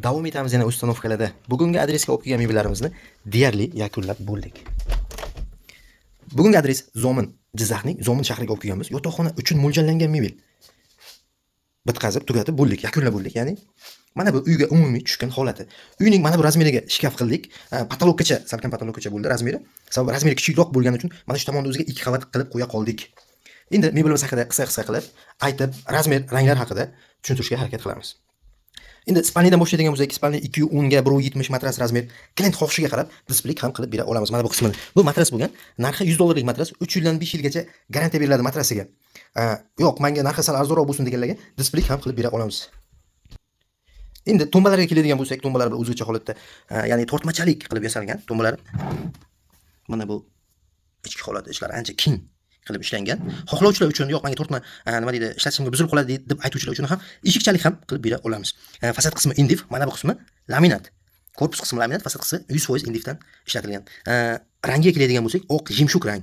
Davom etamiz yana ustanovkalarda. Bugungi adresga olib kelgan mebellarimizni deyarli yakunlab bo'ldik. Bugungi adres Zomin, Jizzaxning Zomin shahriga olib kelganmiz. Yotoqxona uchun mo'ljallangan mebel. Bitkazib, tugatib bo'ldik, yakunlab bo'ldik. Ya'ni mana bu uyga umumiy tushgan holati. Uyning mana bu razmeriga shkaf qildik. Patologgacha, salkam patologgacha bo'ldi razmeri. Sababi razmeri kichikroq bo'lgani uchun mana shu tomonda o'ziga 2 qavat qilib qo'ya qoldik. Endi mebelimiz haqida qisqa qilib aytib, razmer, ranglar haqida tushuntirishga harakat qilamiz. Endi spalnidan boshlaydigan bo'lsak, spalni 210 ga 170 matras razmer, klient xohishiga qarab displey ham qilib bera olamiz. Mana bu qismini. Bu matras bo'lgan. Narxi $100 matras, 3 yildan 5 yilgacha garantiya beriladi matrasiga. Yo'q, menga narxi sal arzonroq bo'lsin deganlarga displey ham qilib bera olamiz. Endi tombalarga keladigan bo'lsak, tombalar bir o'zgacha holatda, ya'ni tortmachalik qilib yasalgan tombalar. Mana bu ichki holati, ishlari ancha keng qilib ishlangan. Xohlovchilar uchun yo'q, menga tortma, nima deydi, ishlatishimga buzilib qoladi deb aytuvchilar uchun ham eshikchalik ham qilib bera olamiz. Fasad qismi indif, mana bu qismi laminat. Korpus qismi laminat, fasad qismi 100% indifdan ishlatilgan. Rangiga keladigan bo'lsak, oq jimshuk rang.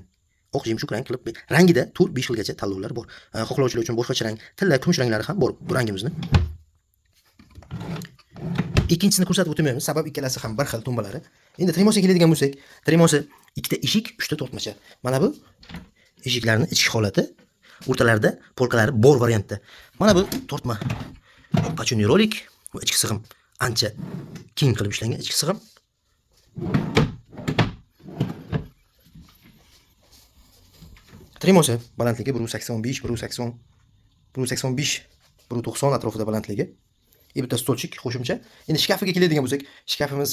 Oq jimshuk rang qilib, rangida 4-5 xilgacha tanlovlar bor. Xohlovchilar uchun boshqacha rang, tilla kumush ranglari ham bor bu rangimizni. Ikkinchisini ko'rsatib o'tmaymiz, sabab ikkalasi ham bir xil tombalari. Endi tremosiga keladigan bo'lsak, tremosi ikkita eshik, 3 ta tortmacha. Mana bu eshiklarning ichki holati, o'rtalarida polkalari bor variantda. Mana bu tortma. Pachunli rolik va ichki sig'im ancha keng qilib ishlangan ichki sig'im. Tremosi balandligi 185, 180, 185, 190 atrofida balandligi. Bitta stolchik qo'shimcha. Endi shkafiga keladigan bo'lsak, shkafimiz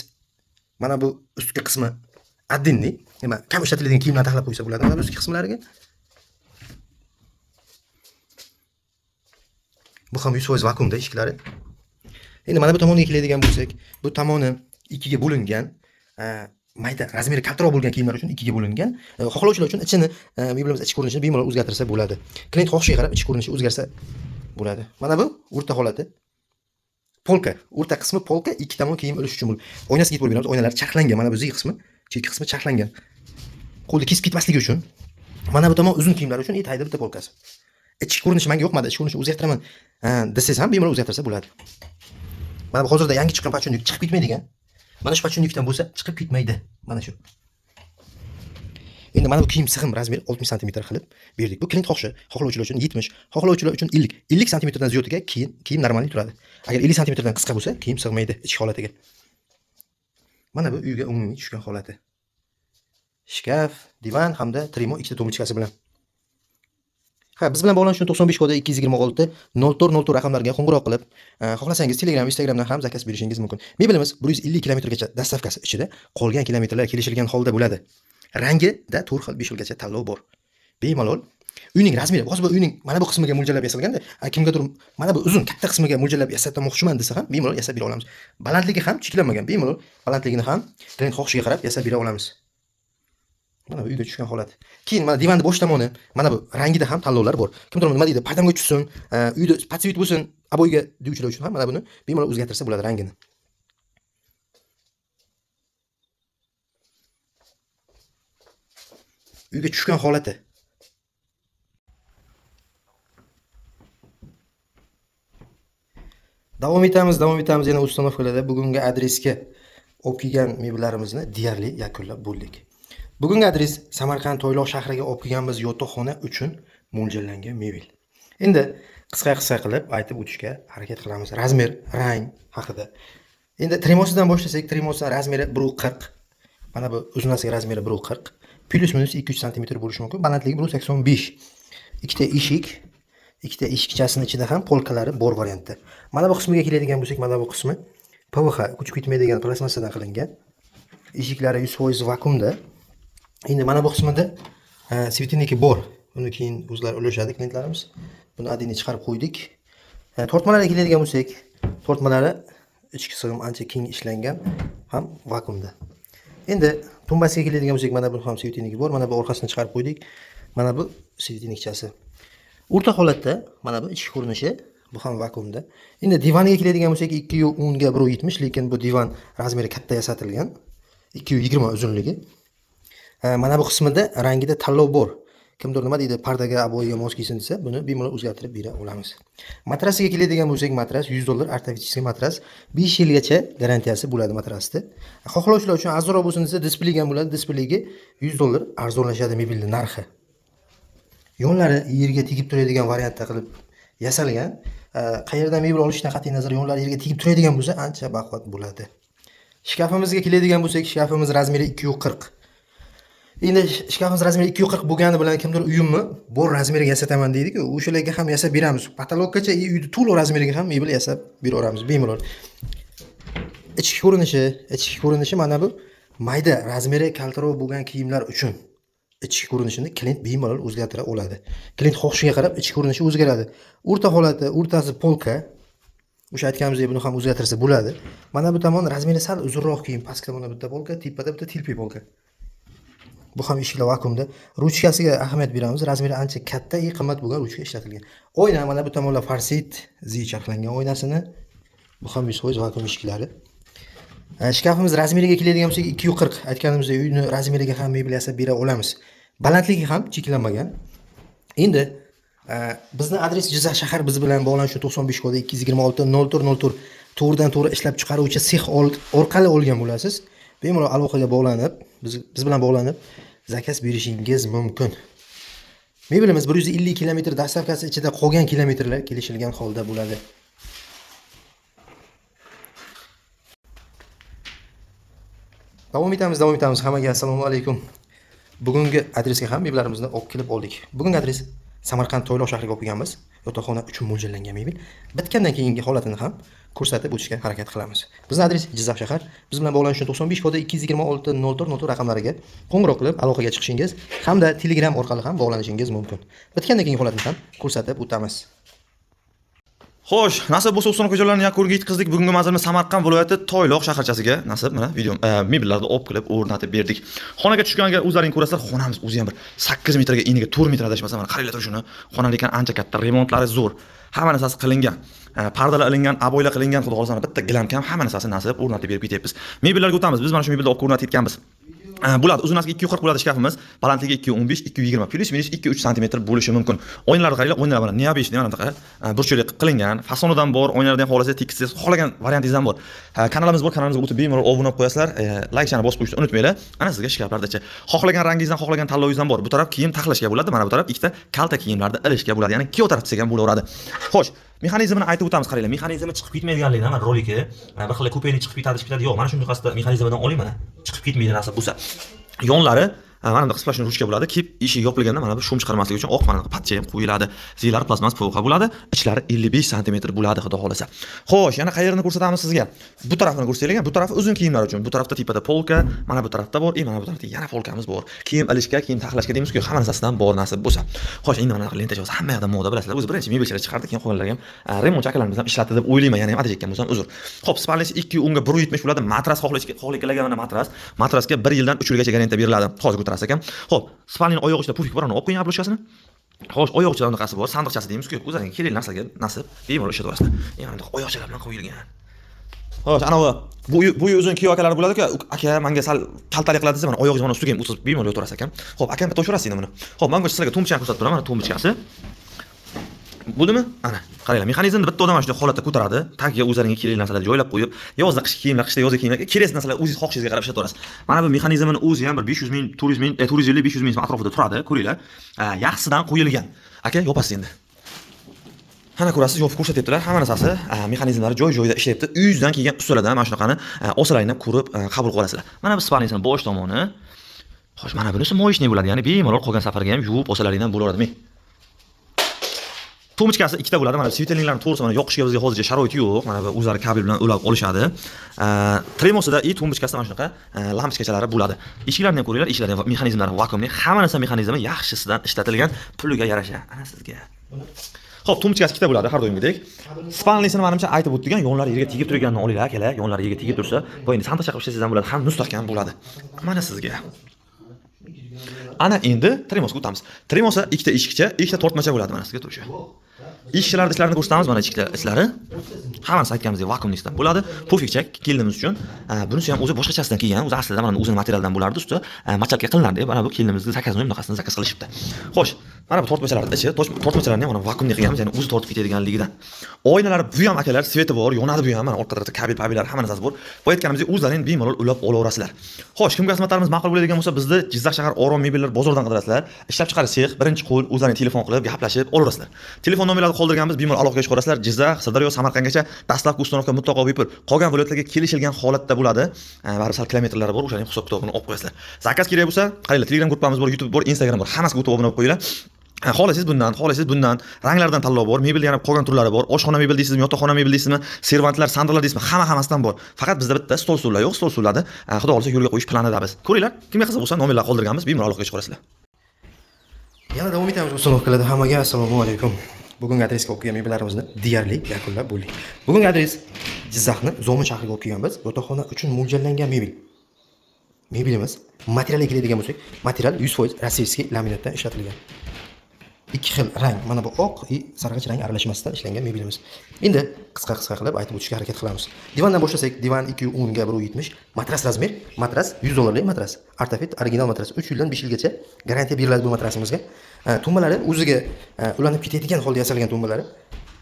mana bu ustki qismi addinli, nima, kam ishlatiladigan kiyimlarni taxlab qo'ysa bo'ladi. Mana bu ustki qismlariga. Bu ham 100% vakuumda eshiklari. Endi mana bu tomoniga keladigan bo'lsak, bu tomoni 2 ga bo'lingan, mayda razmeri kattaroq bo'lgan kiyimlar uchun 2 ga bo'lingan. Xohlovchilar uchun ichini, mebelimiz ichki ko'rinishini bemalol o'zgartirsa bo'ladi. Klient xohishiga qarab ichki ko'rinishi o'zgarsa bo'ladi. Mana bu o'rta holati. Polka, o'rta qismi polka, ikki tomon kiyim olish uchun bo'lib. Oynasiga yetib beramiz. Oynalar chaqlangan, mana bu zi qismi, chekki qismi chaqlangan. Qo'lda kesib ketmasligi uchun. Mana bu tomon uzun kiyimlar uchun etayda bitta polkasi. Ichki ko'rinishi menga yoqmadi, ichki ko'rinishni o'zgartiraman desangiz ham bemalol o'zgartirsa bo'ladi. Mana bu hozirda yangi chiqqan pachunlik chiqib ketmaydigan. Mana shu pachunlikdan bo'lsa chiqib ketmaydi. Mana shu. Endi mana bu kiyim sig'im razmeri 60 sm qilib berdik. Bu klient xohlovchilar uchun 70, xohlovchilar uchun 50 sm dan ziyodiga kiyim normal turadi. Agar 50 sm dan qisqa bo'lsa, kiyim sig'maydi ichki holatiga. Mana bu uyga umumiy tushgan holati. Shkaf, divan hamda tremo ikkita tomchikasi bilan. Biz bilan bog'lanish uchun 95 kodi 226 0402 raqamlariga qo'ng'iroq qilib, xohlasangiz Telegram, Instagramdan ham zakaz berishingiz mumkin. Mebelimiz 150 kilometrgacha dastavkasi ichida, qolgan kilometrlar kelishilgan holda bo'ladi. Rangida 4 xil 5 xilgacha tanlov bor. Bemalol uyning razmeri, hozir bu uyning mana bu qismiga mo'ljallab yasalganda, kimgadir mana bu uzun katta qismiga mo'ljallab yasamoqchiman desa ham bemalol yasab bera olamiz. Balandligi ham cheklanmagan, bemalol balandligini ham klient xohishiga qarab yasab bera olamiz. Mana bu uyga tushgan holat. Keyin mana divanning bosh tomoni, mana bu rangida ham tanlovlar bor. Kimdir nima deydi, pardamga tushsin, uyda patsvit bo'lsin, aboyga deyuvchilar uchun ham mana buni bemalol o'zgartirsa bo'ladi rangini. Uyga tushgan holati. Davom etamiz yana ustanovkalarda. Bugungi adresga olib kelgan mebellarimizni deyarli yakunlab bo'ldik. Bugungi adres Samarqand Toyloq shahriga olib kelganmiz yotoqxona uchun mo'ljallangan mebel. Endi qisqa qilib aytib o'tishga harakat qilamiz. Razmer, rang haqida. Endi tremosidan boshlasak, tremosining razmeri 140. Mana bu uzunasiga razmeri 140. Plus minus 2-3 sm bo'lishi mumkin. Balandligi 185. Ikkita eshikchasining ichida ham polkalari bor variantda. Mana bu qismiga keladigan bo'lsak, mana bu qismi PVH, ko'chib ketmaydigan plastmassadan qilingan. Eshiklari 100% vakuumda. Endi mana bu qismida svetilniki bor. Uni keyin o'zlari ulashadi klientlarimiz. Buni adini chiqarib qo'ydik. Tortmalarga keladigan bo'lsak, tortmalari ichki sig'im ancha keng ishlangan, ham vakuumda. Endi tumbasiga keladigan bo'lsak, mana bu ham svetilniki bor. Mana bu orqasini chiqarib qo'ydik. Mana bu svetilnikchasi. O'rta holatda mana bu ichki ko'rinishi, bu ham vakuumda. Endi divaniga keladigan bo'lsak, 210 ga 170, lekin bu divan razmeri katta yasatilgan. 220 uzunligi. Mana bu qismida rangida tanlov bor. kimdir nima deydi, pardaga, aboyaga mos kelsin desa, buni bemalol o'zgartirib bera olamiz. Matrasiga keladigan bo'lsak, matras $100 ortopedический matras. 5 yilgacha garantiyasi bo'ladi matrasda. Xohlovchilar uchun arzonroq bo'lsin desa, displeyga ham bo'ladi. Displeyga $100 arzonlashadi mebelning narxi. Yonlari yerga tegib turadigan variantda qilib yasalgan. Qayerdan mebel olishdan qat'iy nazar yonlari yerga tegib turadigan bo'lsa, ancha baquvvat bo'ladi. Shkafimizga keladigan bo'lsak, shkafimiz razmeri 240. Endi shkafimiz razmeri 240 bo'lgani bilan kimdir uyimni bor razmeriga yasataman deydi-ku, o'shalarga ham yasab beramiz. Patologgacha uyni to'liq razmeriga ham mebel yasab beraveramiz bemalol. Ichki ko'rinishi mana bu mayda razmeri kaltaroq bo'lgan kiyimlar uchun ichki ko'rinishini klient bemalol o'zgartira oladi. Klient xohishiga qarab ichki ko'rinishi o'zgaradi. O'rta holati, o'rtasi polka. O'sha aytganimizdek buni ham o'zgartirsa bo'ladi. Mana bu tomon razmeri sal uzunroq kiyim, pastda mana bitta polka, tepada bitta tilpi polka. Bu ham eshiklar vakuumda. Ruchkasiga ahamiyat beramiz. Razmeri ancha katta, qimmat bo'lgan ruchka ishlatilgan. Oyna mana bu tomonlar farsit, zi charxlangan oynasini. Bu ham 100% vakuum eshiklari. Shkafimiz razmeriga keladigan bo'lsak 240. Aytganimizdek uyni razmeriga ham mebel yasab bera olamiz. Balandligi ham cheklanmagan. Endi bizni adres Jizzax shahar, biz bilan bog'lanish uchun 95 kodi 226 0404 to'g'ridan to'g'ri ishlab chiqaruvchi sex orqali olgan bo'lasiz. Bemalol aloqaga bog'lanib, biz bilan bog'lanib zakaz berishingiz mumkin. Mebelimiz 150 km dastavkasi ichida qolgan kilometrlar kelishilgan holda bo'ladi. Davom etamiz. Hammaga assalomu alaykum. Bugungi adresga ham mebellarimizni olib kelib oldik. Bugungi adres Samarqand Toyloq shahriga olib kelganmiz. Yotoqxona uchun mo'ljallangan mebel. Bitgandan keyingi holatini ham ko'rsatib o'tishga harakat qilamiz. Bizning adres Jizzax shahar. Biz bilan bog'lanish uchun 95 kodi 226 0404 raqamlariga qo'ng'iroq qilib aloqaga chiqishingiz hamda Telegram orqali ham bog'lanishingiz mumkin. Bitgandan keyingi holatini ham ko'rsatib o'tamiz. Xo'sh, nasib bo'lsa Uston ko'chalarni yakuniga yetkazdik. Bugungi manzilimiz Samarqand viloyati Toyloq shaharchasiga nasib mana video mebellarni olib kelib o'rnatib berdik. Xonaga tushganga o'zlaring ko'rasizlar, xonamiz o'zi ham bir 8 metrga eniga 4 metr adashmasa mana qaranglar shuni. Xona lekin ancha katta, remontlari zo'r. Hamma narsasi qilingan. Pardalar ilingan, aboylar qilingan, xudo xolasa bitta gilam ham hamma narsasi nasib o'rnatib berib ketyapmiz. Mebellarga o'tamiz. Biz mana shu mebelni olib o'rnatib ketganmiz. Bo'ladi. Uzunligi 240 bo'ladi shkafimiz. Balandligi 215, 220, plus minus 2-3 sm bo'lishi mumkin. Oynalarni qaranglar, oynalar mana neobesh mana bunaqa burchakli qilingan. Fasonidan bor, oynalardan ham xohlasangiz tekissiz, xohlagan variantingiz ham bor. Kanalimiz bor, kanalimizga o'tib bemalol obuna bo'lib qo'yasizlar. Like chani bosib qo'yishni unutmanglar. Ana sizga shkaflardacha. Xohlagan rangingizdan, xohlagan tanlovingizdan bor. Bu taraf kiyim taxlashga bo'ladi, mana bu taraf ikkita kalta kiyimlarni ilishga bo'ladi. Ya'ni ikki taraf desak ham bo'laveradi. Xo'sh, mexanizmini aytib o'tamiz, qaranglar. Mexanizmi chiqib ketmaydiganligidan mana roliki, bir xil kupeni chiqib ketadi, yo'q. Mana shunday qasda mexanizmdan oling mana. Chiqib ketmaydi nasib bo'lsa. Yonlari mana bunday qisplashni ruchka bo'ladi. Kip eshik yopilganda mana bu shum chiqarmaslik uchun oq mana patcha ham qo'yiladi. Zillar plastmas polka bo'ladi. Ichlari 55 sm bo'ladi, xudo xolasa. Xo'sh, yana qayerni ko'rsatamiz sizga? Bu tarafini ko'rsataylik. Bu tarafi uzun kiyimlar uchun. Bu tarafda tepada polka, mana bu tarafda bor, mana bu tarafda yana polkamiz bor. Kiyim ilishga, kiyim taxlashga deymiz-ku, hamma narsasidan bor nasib bo'lsa. Xo'sh, endi mana lenta jo'si hamma yoqda moda bilasizlar. O'zi birinchi mebelchilar chiqardi, keyin qolganlar ham remontchi akalarimiz ham ishlatdi deb o'ylayman, ya'ni ham adashgan bo'lsam uzr. Xo'p, spalnisi 2 unga 170 bo'ladi. Matras xohlagan mana matras. Matrasga 1 yildan 3 yilgacha garantiya beriladi. Hozir ko'tarasiz ekan. Xo'p, spalning oyoq ichida pufik bor, uni olib qo'ying obloshkasini. Xo'sh, oyoq ichida bunaqasi bor, sandiqchasi deymiz-ku, o'zlaring kerakli narsaga nasib bemalol ishlataverasizlar. Yana oyoqchalar bilan qo'yilgan. Xo'sh, ana bu uzun kiyov akalar bo'ladi-ku, aka menga sal kaltalik qiladi desa, mana oyog'ingiz mana ustiga ham o'tib bemalol yotaverasiz ekan. Xo'p, akam bitta o'shirasiz endi buni. Xo'p, men sizlarga to'mbichani ko'rsatib beraman, mana to'mbichasi. Bo'ldimi? Ana, qaranglar, mexanizmni bitta odam mana shunday holatda ko'taradi, tagiga o'zlaringga kerakli narsalarni joylab qo'yib, yozda qish kiyimlar, qishda yozda kiyimlar, kerakli narsalar o'zingiz xohishingizga qarab ishlataverasiz. Mana bu mexanizmning o'zi ham bir 500 ming, 400 ming, 450-500 ming atrofida turadi, ko'ringlar. Yaxshisidan qo'yilgan. Aka, yopasiz endi. Mana ko'rasiz, yopib ko'rsatyaptilar. Hamma narsasi, mexanizmlari joy-joyida ishlayapti. Uyingizdan kelgan ustalardan mana shunaqani osalaringdan ko'rib qabul qilib olasizlar. Mana bu spalnisning bosh tomoni. Xo'sh, mana bunisi moyishni bo'ladi, ya'ni bemalol qolgan safarga ham yuvib osalaringdan bo'laveradi. To'mchkasi ikkita bo'ladi. Mana svitelniklarni to'g'risi mana yoqishga bizga hozircha sharoit yo'q. Mana bu o'zlari kabel bilan ulab olishadi. Tremosida to'mchkasida mana shunaqa lampochkachalari bo'ladi. Eshiklarni ham ko'ringlar, eshiklar ham mexanizmlari vakuumli. Hamma narsa mexanizmi yaxshisidan ishlatilgan, puliga yarasha. Ana sizga. Xo'p, to'mchkasi ikkita bo'ladi har doimgidek. Spalnisini menimcha aytib o'tgan, yonlari yerga tegib turganini olinglar akalar. Yonlari yerga tegib tursa, bu endi santiq chaqib ishlasangiz ham bo'ladi, ham mustahkam bo'ladi. Mana sizga. Ana endi tremosga o'tamiz. Tremosa ikkita eshikcha, ikkita tortmacha bo'ladi mana sizga turishi. Ishchilar ishlarini ko'rsatamiz, mana ichki ishlari. Hammasi aytganimizdek vakuumlikdan bo'ladi. Pufikcha kelinimiz uchun. Bunisi ham o'zi boshqachasidan kelgan. O'zi aslida mana o'zini materialdan bo'lardi, usti machatga qilinardi. Mana bu kelinimizga zakazini ham bunaqasini zakaz qilishibdi. Xo'sh, mana bu tortmachalarni ichi, tortmachalarni ham mana vakuumga qilganmiz, ya'ni o'zi tortib ketadiganligidan. Oynalari bu ham akalar, sveti bor, yonadi bu ham, mana orqa tarafda kabel-pabillar hamma narsasi bor. Bu aytganimizdek o'zlaring bemalol ulab olaverasizlar. Xo'sh, kimga xizmatlarimiz ma'qul bo'ladigan bo'lsa, bizni Jizzax shahar Orom mebellar bozoridan qidirasizlar. Ishlab chiqarish sex, birinchi qo'l o'zlaring telefon qilib gaplashib olaverasizlar. Telefon nomerlarini qoldirganmiz, bemalol aloqaga chiqarasizlar. Jizzax, Sirdaryo, Samarqandgacha dastlabki uстановка mutlaqo bepul. Qolgan viloyatlarga kelishilgan holatda bo'ladi. Baribir sal kilometrlari bor, o'shaning hisob-kitobini olib qo'yasizlar. Zakaz kerak bo'lsa, qaranglar, Telegram guruhimiz bor, YouTube bor, Instagram bor. Hammasiga o'tib obuna bo'lib qo'yinglar. Xohlasangiz bundan, ranglardan tanlov bor, mebel yana qolgan turlari bor. Oshxona mebel deysizmi, yotoqxona mebel deysizmi, servantlar, sandallar deysizmi, hammasidan bor. Faqat bizda bitta stol stullar yo'q, stol stullarni xudo xolisa yo'lga qo'yish planida biz. Ko'ringlar, kimga qiziq bo'lsa, nomerlar qoldirganmiz, bemalol aloqaga chiqarasizlar. Yana davom etamiz uстановкаларда. Hammaga assalomu alaykum. Bugungi adresga olib kelgan mebellarimizni deyarli yakunlab bo'ldik. Bugungi adres Jizzaxni Zomin shahriga olib kelganmiz. Yotoqxona uchun mo'ljallangan mebel. Mebelimiz materialga keladigan bo'lsak, material 100% rossiyskiy laminatdan ishlatilgan. Ikki xil rang, mana bu oq va sarg'ish rang aralashmasidan ishlangan mebelimiz. Endi qisqa qilib aytib o'tishga harakat qilamiz. Divandan boshlasak, divan 210 ga 170, matras razmer, matras $100lik matras. Artefit original matras 3 yildan 5 yilgacha garantiya beriladi bu matrasimizga. Tumbalari o'ziga ulanib ketadigan holda yasalgan tumbalari.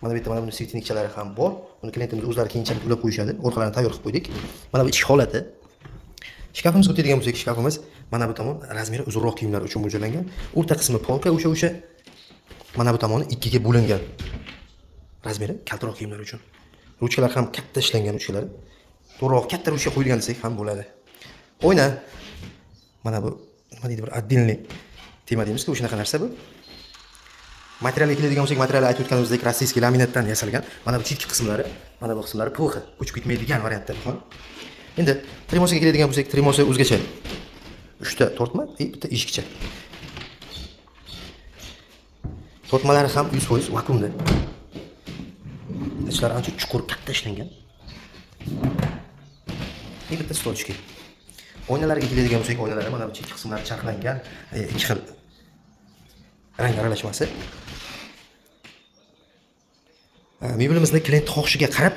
Mana bu yerda mana bu svetnikchalari ham bor. Buni klientimiz o'zlari keyinchalik ulab qo'yishadi. Orqalarini tayyor qilib qo'ydik. Mana bu ichki holati. Shkafimizga o'tadigan bo'lsak, shkafimiz mana bu tomon razmeri uzunroq kiyimlar uchun mo'ljallangan. O'rta qismi polka, o'sha mana bu tomoni ikkiga bo'lingan. Razmeri kaltaroq kiyimlar uchun. Ruchkalar ham katta ishlangan ruchkalar. To'g'riroq katta ruchka qo'yilgan desak ham bo'ladi. Oyna. Mana bu nima deydi, bir отдельный tema deymiz-ku, shunaqa narsa bu. Materialga keladigan bo'lsak, materialni aytib o'tganimizdek rossiyskiy laminatdan yasalgan. Mana bu chekki qismlari, mana bu qismlari puxi, uchib ketmaydigan variantda bu. Endi tremosiga keladigan bo'lsak, tremosi o'zgacha. 3 ta tortma va bitta eshikcha. Tortmalari ham 100% vakuumda. Ichlari ancha chuqur, katta ishlangan. Bitta stolchka. Oynalarga keladigan bo'lsak, oynalari mana bu chekki qismlari charxlangan, ikki xil rang aralashmasi. Mebelimizni klient xohishiga qarab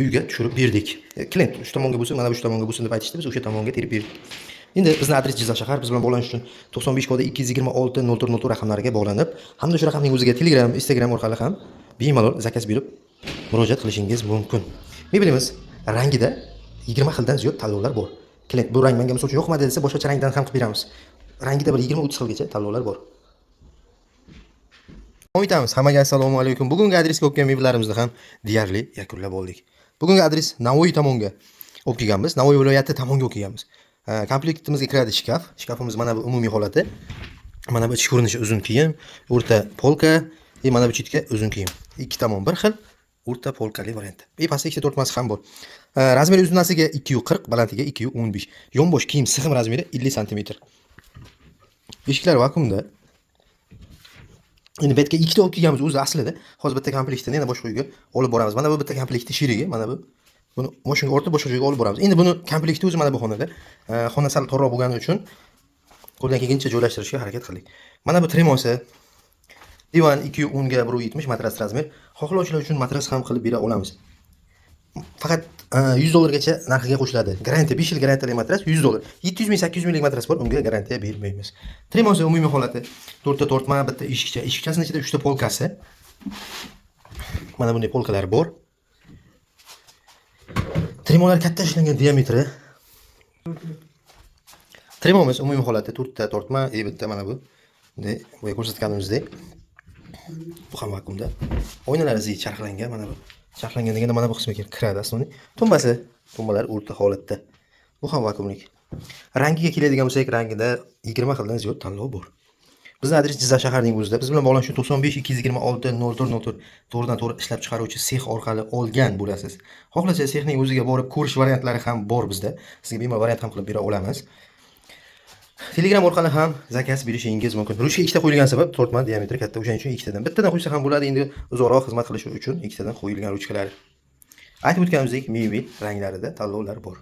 uyga tushirib berdik. Klient shu tomonga bo'lsa, mana bu tomonga bo'lsin deb aytishdi, biz o'sha tomonga terib berdik. Endi bizning adres Jizzax shahar, biz bilan bog'lanish uchun 95 kodi 226 004 raqamlariga bog'lanib, hamda shu raqamning o'ziga Telegram, Instagram orqali ham bemalol zakaz berib murojaat qilishingiz mumkin. Mebelimiz rangida 20 xildan ziyod tanlovlar bor. Klient bu rang menga misol uchun yoqmadi desa, boshqa rangdan ham qilib beramiz. Rangida bir 20-30 xilgacha tanlovlar bor. Qo'yamiz. Hammaga assalomu alaykum. Bugungi adresga olib kelgan mebellarimizni ham deyarli yakunlab oldik. Bugungi adres Navoiy tomonga olib kelganmiz. Navoiy viloyati tomonga olib kelganmiz. Komplektimizga kiradi shkaf. Shkafimiz mana bu umumiy holati. Mana bu ichki ko'rinishi uzun kiyim, o'rta polka va mana bu chetga uzun kiyim. Ikki tomon bir xil, o'rta polkali variant. Pastda ikkita tortmasi ham bor. Razmeri uzunasiga 240, balandligiga 215. Yonbosh kiyim sig'im razmeri 50 cm. Eshiklar vakuumda. Endi betga ikkita olib kelganmiz o'zi aslida. Hozir bitta komplektini yana boshqa uyga olib boramiz. Mana bu bitta komplekti sherigi, mana bu. Buni mashinaga ortib boshqa joyga olib boramiz. Endi buni komplekti o'zi mana bu xonada. Xona sal torroq bo'lgani uchun qo'ldan kelgancha joylashtirishga harakat qildik. Mana bu tremosi. Divan 210 ga 170 matras razmer. Xohlovchilar uchun matras ham qilib bera olamiz. Faqat $100 gacha narxiga qo'shiladi. Garantiya 5 yil garantiyali matras $100. 700 ming 800 minglik matras bor, unga garantiya bermaymiz. Tremosi umumiy holati. 4 ta tortma, bitta eshikcha. Eshikchasining ichida 3 ta polkasi. Mana bunday polkalar bor. Tremolar katta ishlangan diametri. Tremomiz umumiy holati 4 ta tortma, bitta mana bu. Bunday boya ko'rsatganimizdek. Bu ham vakuumda. Oynalari zi charxlangan, mana bu. Charxlangan deganda mana bu qismiga kiradi asosiy. Tumbalar o'rta holatda. Bu ham vakuumlik. Rangiga keladigan bo'lsak, rangida 20 xildan ziyod tanlov bor. Bizning adres Jizzax shaharining o'zida. Biz bilan bog'lanish uchun 95 226 0404 to'g'ridan-to'g'ri ishlab chiqaruvchi sex orqali olgan bo'lasiz. Xohlasangiz sexning o'ziga borib ko'rish variantlari ham bor bizda. Sizga bemalol variant ham qilib bera olamiz. Telegram orqali ham zakaz berishingiz mumkin. Ruchka ikkita qo'yilgan sabab tortma diametri katta, o'shaning uchun ikkitadan. Bittadan qo'ysa ham bo'ladi, endi uzoqroq xizmat qilish uchun ikkitadan qo'yilgan ruchkalar. Aytib o'tganimizdek, mebel ranglarida tanlovlar bor.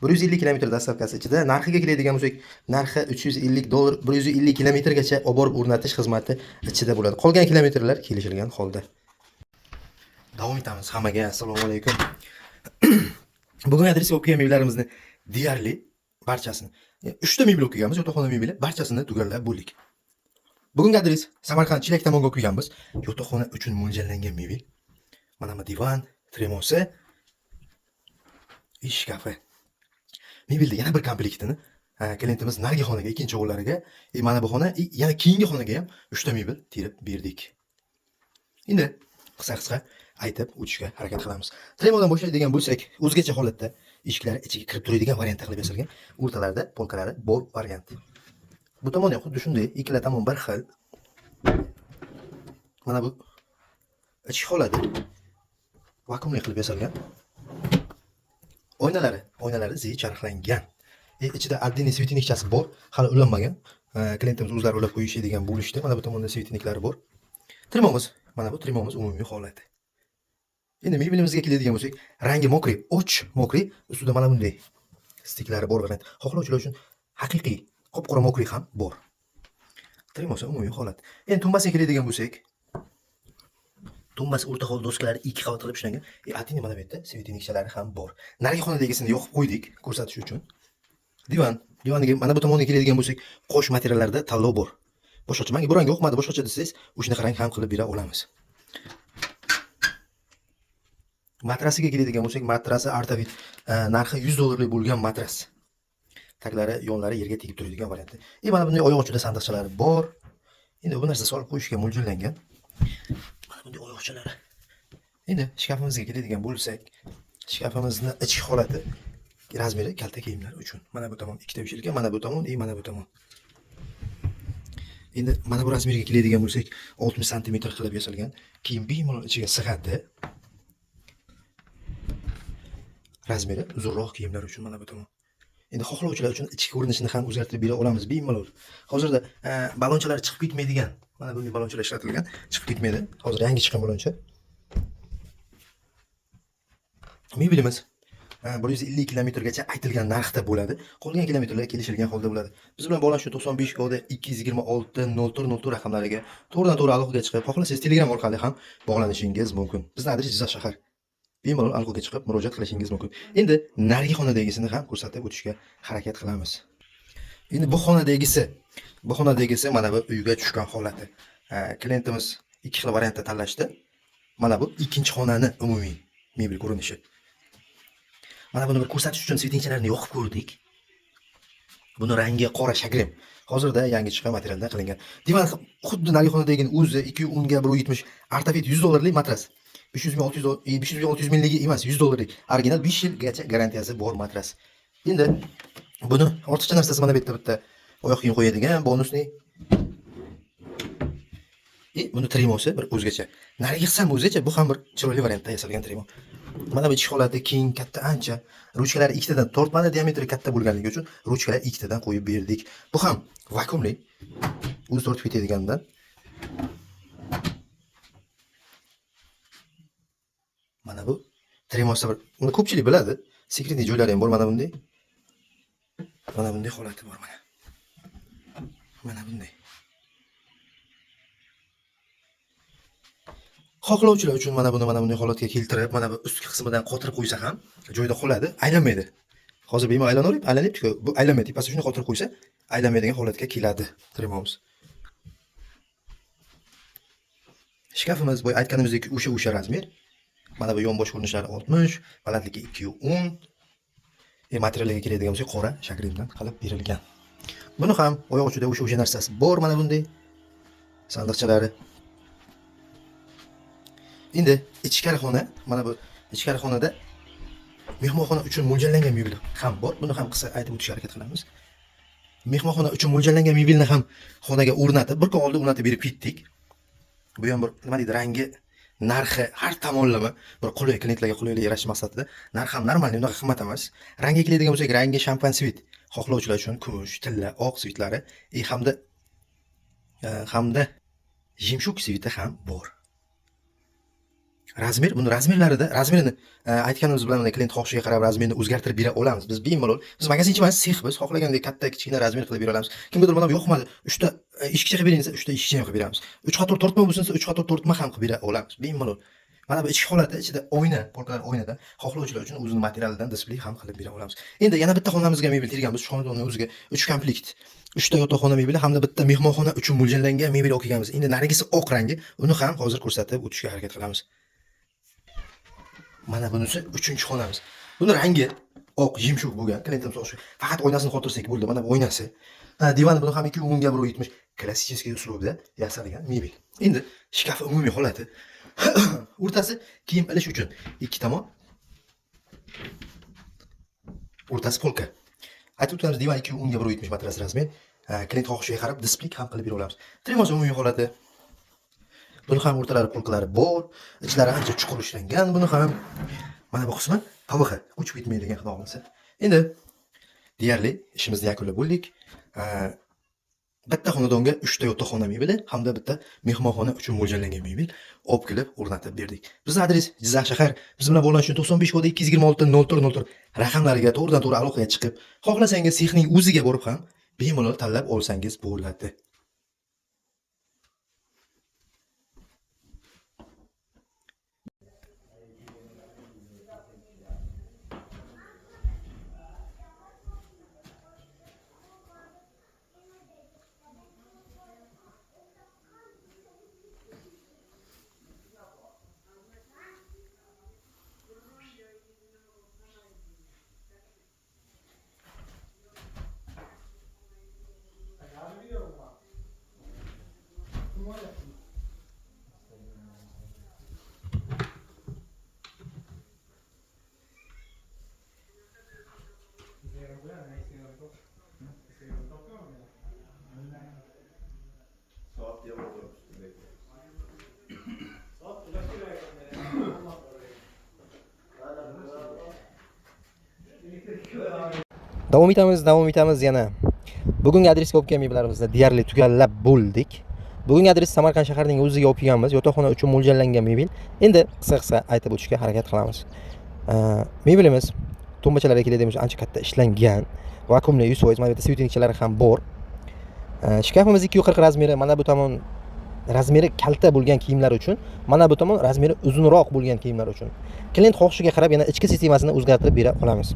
150 kilometr dastavkasi ichida. Narxiga keladigan bo'lsak, narxi $350, 150 kilometrgacha olib borib o'rnatish xizmati ichida bo'ladi. Qolgan kilometrlar kelishilgan holda. Davom etamiz. Hammaga assalomu alaykum. Bugun adresga olib kelgan mebellarimizni deyarli barchasini 3 ta mebel olib kelganmiz, yotoqxona mebeli, barchasini tugallab bo'ldik. Bugungi adres Samarqand Chilak tomonga olib kelganmiz. Yotoqxona uchun mo'ljallangan mebel. Mana bu divan, tremosi, ish shkafi. Mebelda yana bir komplektini klientimiz narigi xonaga, ikkinchi o'g'illariga, mana bu xona, yana keyingi xonaga ham 3 ta mebel terib berdik. Endi qisqa aytib o'tishga harakat qilamiz. Tremodan boshlaydigan bo'lsak, o'zgacha holatda eshiklar ichiga kirib turadigan variantda qilib yasalgan. O'rtalarida polkalari bor variant. Bu tomon ham xuddi shunday, ikkala tomon bir xil. Mana bu ichki holati vakuumli qilib yasalgan. Oynalari zi charxlangan. Ichida oddiy svetinichasi bor, hali ulanmagan. Klientimiz o'zlari ulab qo'yishadigan bo'lishdi. Mana bu tomonda svetiniklari bor. Tremomiz, mana bu tremomiz umumiy holati. Endi mebelimizga keladigan bo'lsak, rangi mokriy, och mokriy, ustida mana bunday stiklari bor variant. Xohlovchilar uchun haqiqiy qop-qora mokriy ham bor. Tremosi umumiy holat. Endi tumbasiga keladigan bo'lsak, tumbasi o'rta hol doskalari 2 qavat qilib ishlangan. Atini mana bu yerda svetinikshalari ham bor. Narigi xonadagisini yoqib qo'ydik ko'rsatish uchun. Divaniga mana bu tomonga keladigan bo'lsak, qo'sh materiallarda tanlov bor. Boshqacha menga bu rang yoqmadi, boshqacha desangiz, o'shanaqa rang ham qilib bera olamiz. Matrasiga keladigan bo'lsak, matrasi Artavit, narxi $100 bo'lgan matras. Taglari, yonlari yerga tegib turadigan variantda. Mana bunday oyoq uchida sandiqchalari bor. Endi bu narsa solib qo'yishga mo'ljallangan. Mana bunday oyoqchalari. Endi shkafimizga keladigan bo'lsak, shkafimizni ichki holati razmeri kalta kiyimlar uchun. Mana bu tomon ikkita beshilgan, mana bu tomon, mana bu tomon. Endi mana bu razmerga keladigan bo'lsak, 60 sm qilib yasalgan. Kiyim bemalol ichiga sig'adi. Razmeri uzunroq kiyimlar uchun mana bu tomon. Endi xohlovchilar uchun ichki ko'rinishini ham o'zgartirib bera olamiz bemalol. Hozirda balonchalar chiqib ketmaydigan, mana bunday balonchalar ishlatilgan, chiqib ketmaydi. Hozir yangi chiqqan baloncha. Mebelimiz 150 kilometrgacha aytilgan narxda bo'ladi. Qolgan kilometrlar kelishilgan holda bo'ladi. Biz bilan bog'lanish uchun 95 koda 226 04 raqamlariga to'g'ridan-to'g'ri aloqaga chiqib, xohlasangiz Telegram orqali ham bog'lanishingiz mumkin. Bizning adres Jizzax shahar. Bemalol aloqaga chiqib murojaat qilishingiz mumkin. Endi narigi xonadagisini ham ko'rsatib o'tishga harakat qilamiz. Endi bu xonadagisi mana bu uyga tushgan holati. Klientimiz ikki xil variantda tanlashdi. Mana bu ikkinchi xonani umumiy mebel ko'rinishi. Mana buni bir ko'rsatish uchun svetinichalarni yoqib ko'rdik. Buni rangi qora shagrim. Hozirda yangi chiqqan materialdan qilingan. Divan xuddi narigi xonadagini o'zi 210 ga 170 Artavit $100 matras. 500 mingligi emas, $100. Original 5 yilgacha garantiyasi bor matras. Endi buni ortiqcha narsasi mana bu yerda bitta oyoq kiyim qo'yadigan bonusli. Buni tremosi bir o'zgacha. Narigi qism o'zgacha, bu ham bir chiroyli variantda yasalgan tremo. Mana bu ichki holati keng, katta ancha. Ruchkalari ikkitadan, tortmani diametri katta bo'lganligi uchun ruchkalar ikkitadan qo'yib berdik. Bu ham vakuumli. O'zi tortib ketadigandan. Mana bu tremosi bir, uni ko'pchilik biladi. Sekretli joylari ham bor mana bunday. Mana bunday holati bor mana. Mana bunday. Xohlovchilar uchun mana bunday holatga keltirib, mana bu ustki qismidan qotirib qo'ysa ham joyida qoladi, aylanmaydi. Hozir bemalol aylanib-aylanibdi-ku, bu aylanmaydi. Pastga shuni qotirib qo'ysa, aylanmaydigan holatga keladi tremomiz. Shkafimiz bo'y aytganimizdek o'sha razmer. Mana bu yonbosh ko'rinishlari 60, balandligi 210. Materialga keladigan bo'lsak, qora shagrimdan qilib berilgan. Buni ham oyoq uchida o'sha narsasi bor mana bunday sandiqchalari. Endi ichkari xona, mana bu ichkari xonada mehmonxona uchun mo'ljallangan mebel ham bor. Buni ham qisqa aytib o'tishga harakat qilamiz. Mehmonxona uchun mo'ljallangan mebelni ham xonaga o'rnatib, bir kun oldin o'rnatib berib ketdik. Bu ham bir nima deydi, rangi, narxi har tomonlama bir qulay, klientlarga qulaylik yaratish maqsadida narx ham normalniy, unaqa qimmat emas. Rangiga keladigan bo'lsak, rangi shampan svit. Xohlovchilar uchun kumush, tilla, oq svitlari hamda jimshuk sviti ham bor. Razmer, buni razmerini aytganimiz bilan klient xohishiga qarab razmerni o'zgartirib bera olamiz. Biz bemalol, biz magazinchi emas, sex biz xohlagandek katta kichkina razmer qilib bera olamiz. Kimgadir mana bu yoqmadi, 3 ta ishkicha qilib bering desa, 3 ta ishkicha ham qilib beramiz. 3 qator tortma bo'lsa, 3 qator tortma ham qilib bera olamiz. Bemalol. Mana bu ichki holati, ichida oyna, polkalar oynada xohlovchilar uchun o'zining materialidan displey ham qilib bera olamiz. Endi yana bitta xonamizga mebel terganmiz. Shu xonadonning o'ziga 3 komplekt, 3 ta yotoqxona mebeli hamda bitta mehmonxona uchun mo'ljallangan mebel olganmiz. Endi narigisi oq rangi, uni ham hozir ko'rsatib o'tishga harakat qilamiz. Mana bunisi 3-xonamiz. Buni rangi oq, yumshoq bo'lgan. Klientimiz o'sha faqat oynasini xotirsak bo'ldi. Mana bu oynasi. Divan buni ham 2 o'nga 170 klassik uslubda yasalgan mebel. Endi shkaf umumiy holati. O'rtasi kiyim ilish uchun ikki tomon. O'rtasi polka. Aytib o'tamiz, divan 2 o'nga 170 matras razmer. Klient xohishiga qarab displey ham qilib bera olamiz. Tremos umumiy holati. Buni ham o'rtalari polkalari bor, ichlari ancha chuqur ishlangan. Buni ham mana bu qismi PVH, o'chib ketmaydigan xudo xolasa. Endi deyarli ishimizni yakunlab bo'ldik. Bitta xonadonga 3 ta yotoqxona mebeli hamda bitta mehmonxona uchun mo'ljallangan mebel olib kelib o'rnatib berdik. Bizning adres Jizzax shahar. Biz bilan bog'lanish uchun 95 kodi 226 0404 raqamlariga to'g'ridan-to'g'ri aloqaga chiqib, xohlasangiz sexning o'ziga borib ham bemalol tanlab olsangiz bo'ladi. Davom etamiz yana. Bugungi adresga olib kelgan mebellarimizni deyarli tugallab bo'ldik. Bugungi adres Samarqand shaharining o'ziga olib kelganmiz. Yotoqxona uchun mo'ljallangan mebel. Endi qisqa aytib o'tishga harakat qilamiz. Mebelimiz tumbachalarga keladigan bo'lsa ancha katta ishlangan. Vakuumli 100%, mana bu yerda svetnikchalari ham bor. Shkafimiz 240 razmeri, mana bu tomon razmeri kalta bo'lgan kiyimlar uchun, mana bu tomon razmeri uzunroq bo'lgan kiyimlar uchun. Klient xohishiga qarab yana ichki sistemasini o'zgartirib bera olamiz.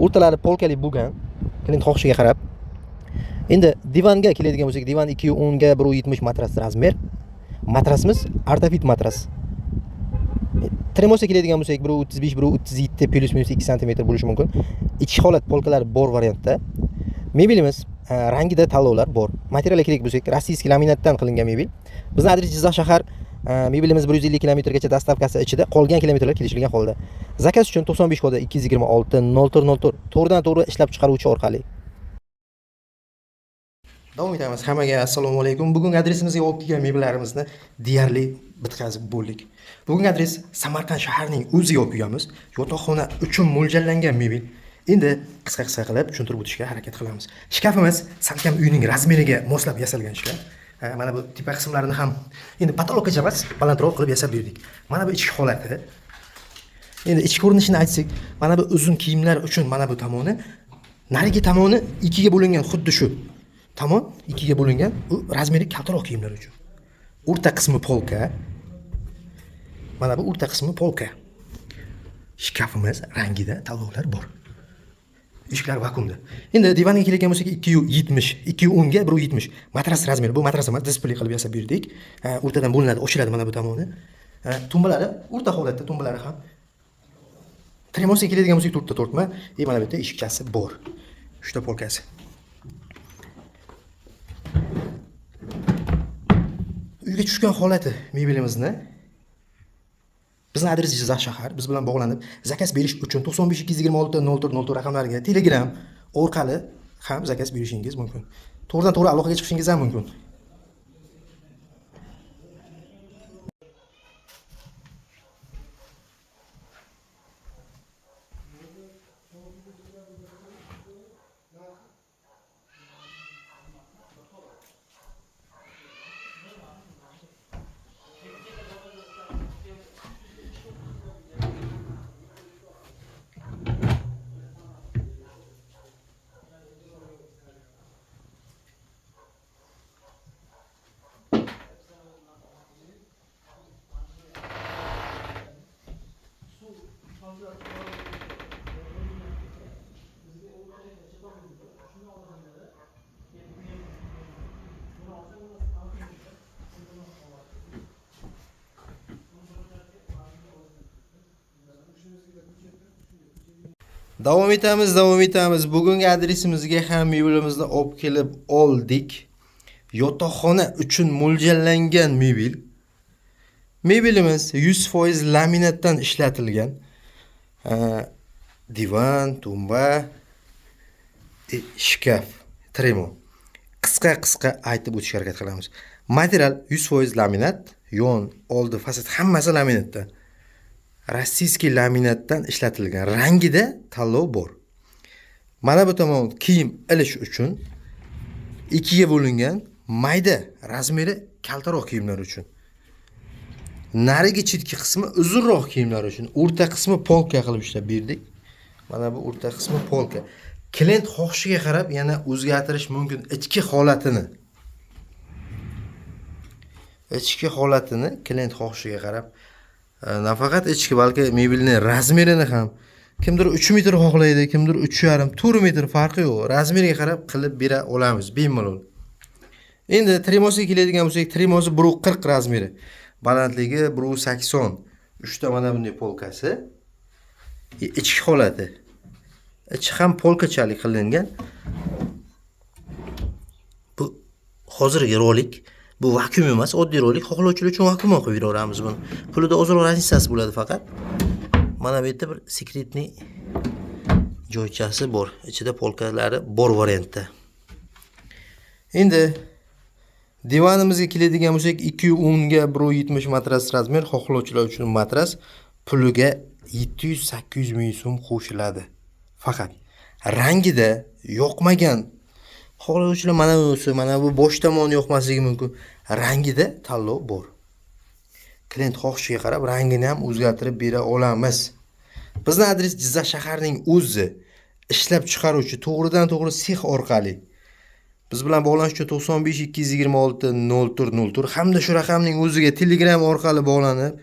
O'rtalari polkali bo'lgan, klient xohishiga qarab. Endi divanga keladigan bo'lsak, divan 210 ga 170 matras razmer. Matrasimiz ortoped matras. Tremosga keladigan bo'lsak, 135 137 plus minus 2 sm bo'lishi mumkin. Ichki holat polkalari bor variantda. Mebelimiz rangida tanlovlar bor. Materialga keladigan bo'lsak, rossiyskiy laminatdan qilingan mebel. Bizning adres Jizzax shahar. Mebelimiz 150 kilometrgacha dastavkasi ichida, qolgan kilometrlar kelishilgan holda. Zakaz uchun 95 kodi 226 0404 to'g'ridan-to'g'ri ishlab chiqaruvchi orqali. Davom etamiz. Hammaga assalomu alaykum. Bugungi adresimizga olib kelgan mebellarimizni deyarli bitkazib bo'ldik. Bugungi adres Samarqand shaharining o'ziga olib kelganmiz. Yotoqxona uchun mo'ljallangan mebel. Endi qisqa qilib tushuntirib o'tishga harakat qilamiz. Shkafimiz salkam uyning razmeriga moslab yasalgan shkaf. Mana bu tepa qismlarini ham endi patologgacha emas, balandroq qilib yasab berdik. Mana bu ichki holati. Endi ichki ko'rinishini aytsak, mana bu uzun kiyimlar uchun mana bu tomoni, narigi tomoni ikkiga bo'lingan, xuddi shu. Tomon ikkiga bo'lingan, u razmeri kattaroq kiyimlar uchun. O'rta qismi polka. Mana bu o'rta qismi polka. Shkafimiz rangida tanlovlar bor. Eshiklar vakuumda. Endi divanga keladigan bo'lsak 270, 210 ga 170 matras razmeri. Bu matras emas, displey qilib yasab berdik. O'rtadan bo'linadi, ochiladi mana bu tomoni. Tumbalari o'rta holatda, tumbalari ham. Tremosga keladigan bo'lsak 4 ta tortma, mana bu yerda eshikchasi bor. 3 ta polkasi. Uyga tushgan holati mebelimizni. Bizning adres Jizzax shahar. Biz bilan bog'lanib, zakaz berish uchun 95 226 0404 raqamlariga Telegram orqali ham zakaz berishingiz mumkin. To'g'ridan-to'g'ri aloqaga chiqishingiz ham mumkin. Davom etamiz. Bugungi adresimizga ham mebelimizni olib kelib oldik. Yotoqxona uchun mo'ljallangan mebel. Mebelimiz 100% laminatdan ishlatilgan. Divan, tumba, shkaf, tremo. Qisqa aytib o'tishga harakat qilamiz. Material 100% laminat, yon, oldi, fasad hammasi laminatdan. Rossiyskiy laminatdan ishlatilgan. Rangida tanlov bor. Mana bu tomon kiyim ilish uchun ikkiga bo'lingan, mayda razmeri kaltaroq kiyimlar uchun. Narigi chetki qismi uzunroq kiyimlar uchun. O'rta qismi polka qilib ishlab berdik. Mana bu o'rta qismi polka. Klient xohishiga qarab yana o'zgartirish mumkin ichki holatini. Ichki holatini klient xohishiga qarab, nafaqat ichki, balki mebelning razmerini ham kimdir 3 metr xohlaydi, kimdir 3,5, 4 metr farqi yo'q. Razmeriga qarab qilib bera olamiz bemalol. Endi tremosiga keladigan bo'lsak, tremosi 1,40 razmeri. Balandligi 1,80. 3 ta mana bunday polkasi. Ichki holati. Ichi ham polkachalik qilingan. Bu hozirgi rolik. Bu vakuum emas, oddiy rolik. Xohlovchilar uchun vakuum qo'yib yuboramiz buni. Pulida ozroq razitsiyasi bo'ladi faqat. Mana bu yerda bir sekretniy joychasi bor. Ichida polkalari bor variantda. Endi divanimizga keladigan bo'lsak, 210 ga 170 matras razmer. Xohlovchilar uchun matras puliga 700-800 ming so'm qo'shiladi. Faqat rangida yoqmagan xohlovchilar mana bu bosh tomoni yoqmasligi mumkin. Rangida tanlov bor. Klient xohishiga qarab rangini ham o'zgartirib bera olamiz. Bizning adres Jizzax shaharining o'zi. Ishlab chiqaruvchi to'g'ridan-to'g'ri sex orqali. Biz bilan bog'lanish uchun 95 226 0404 hamda shu raqamning o'ziga Telegram orqali bog'lanib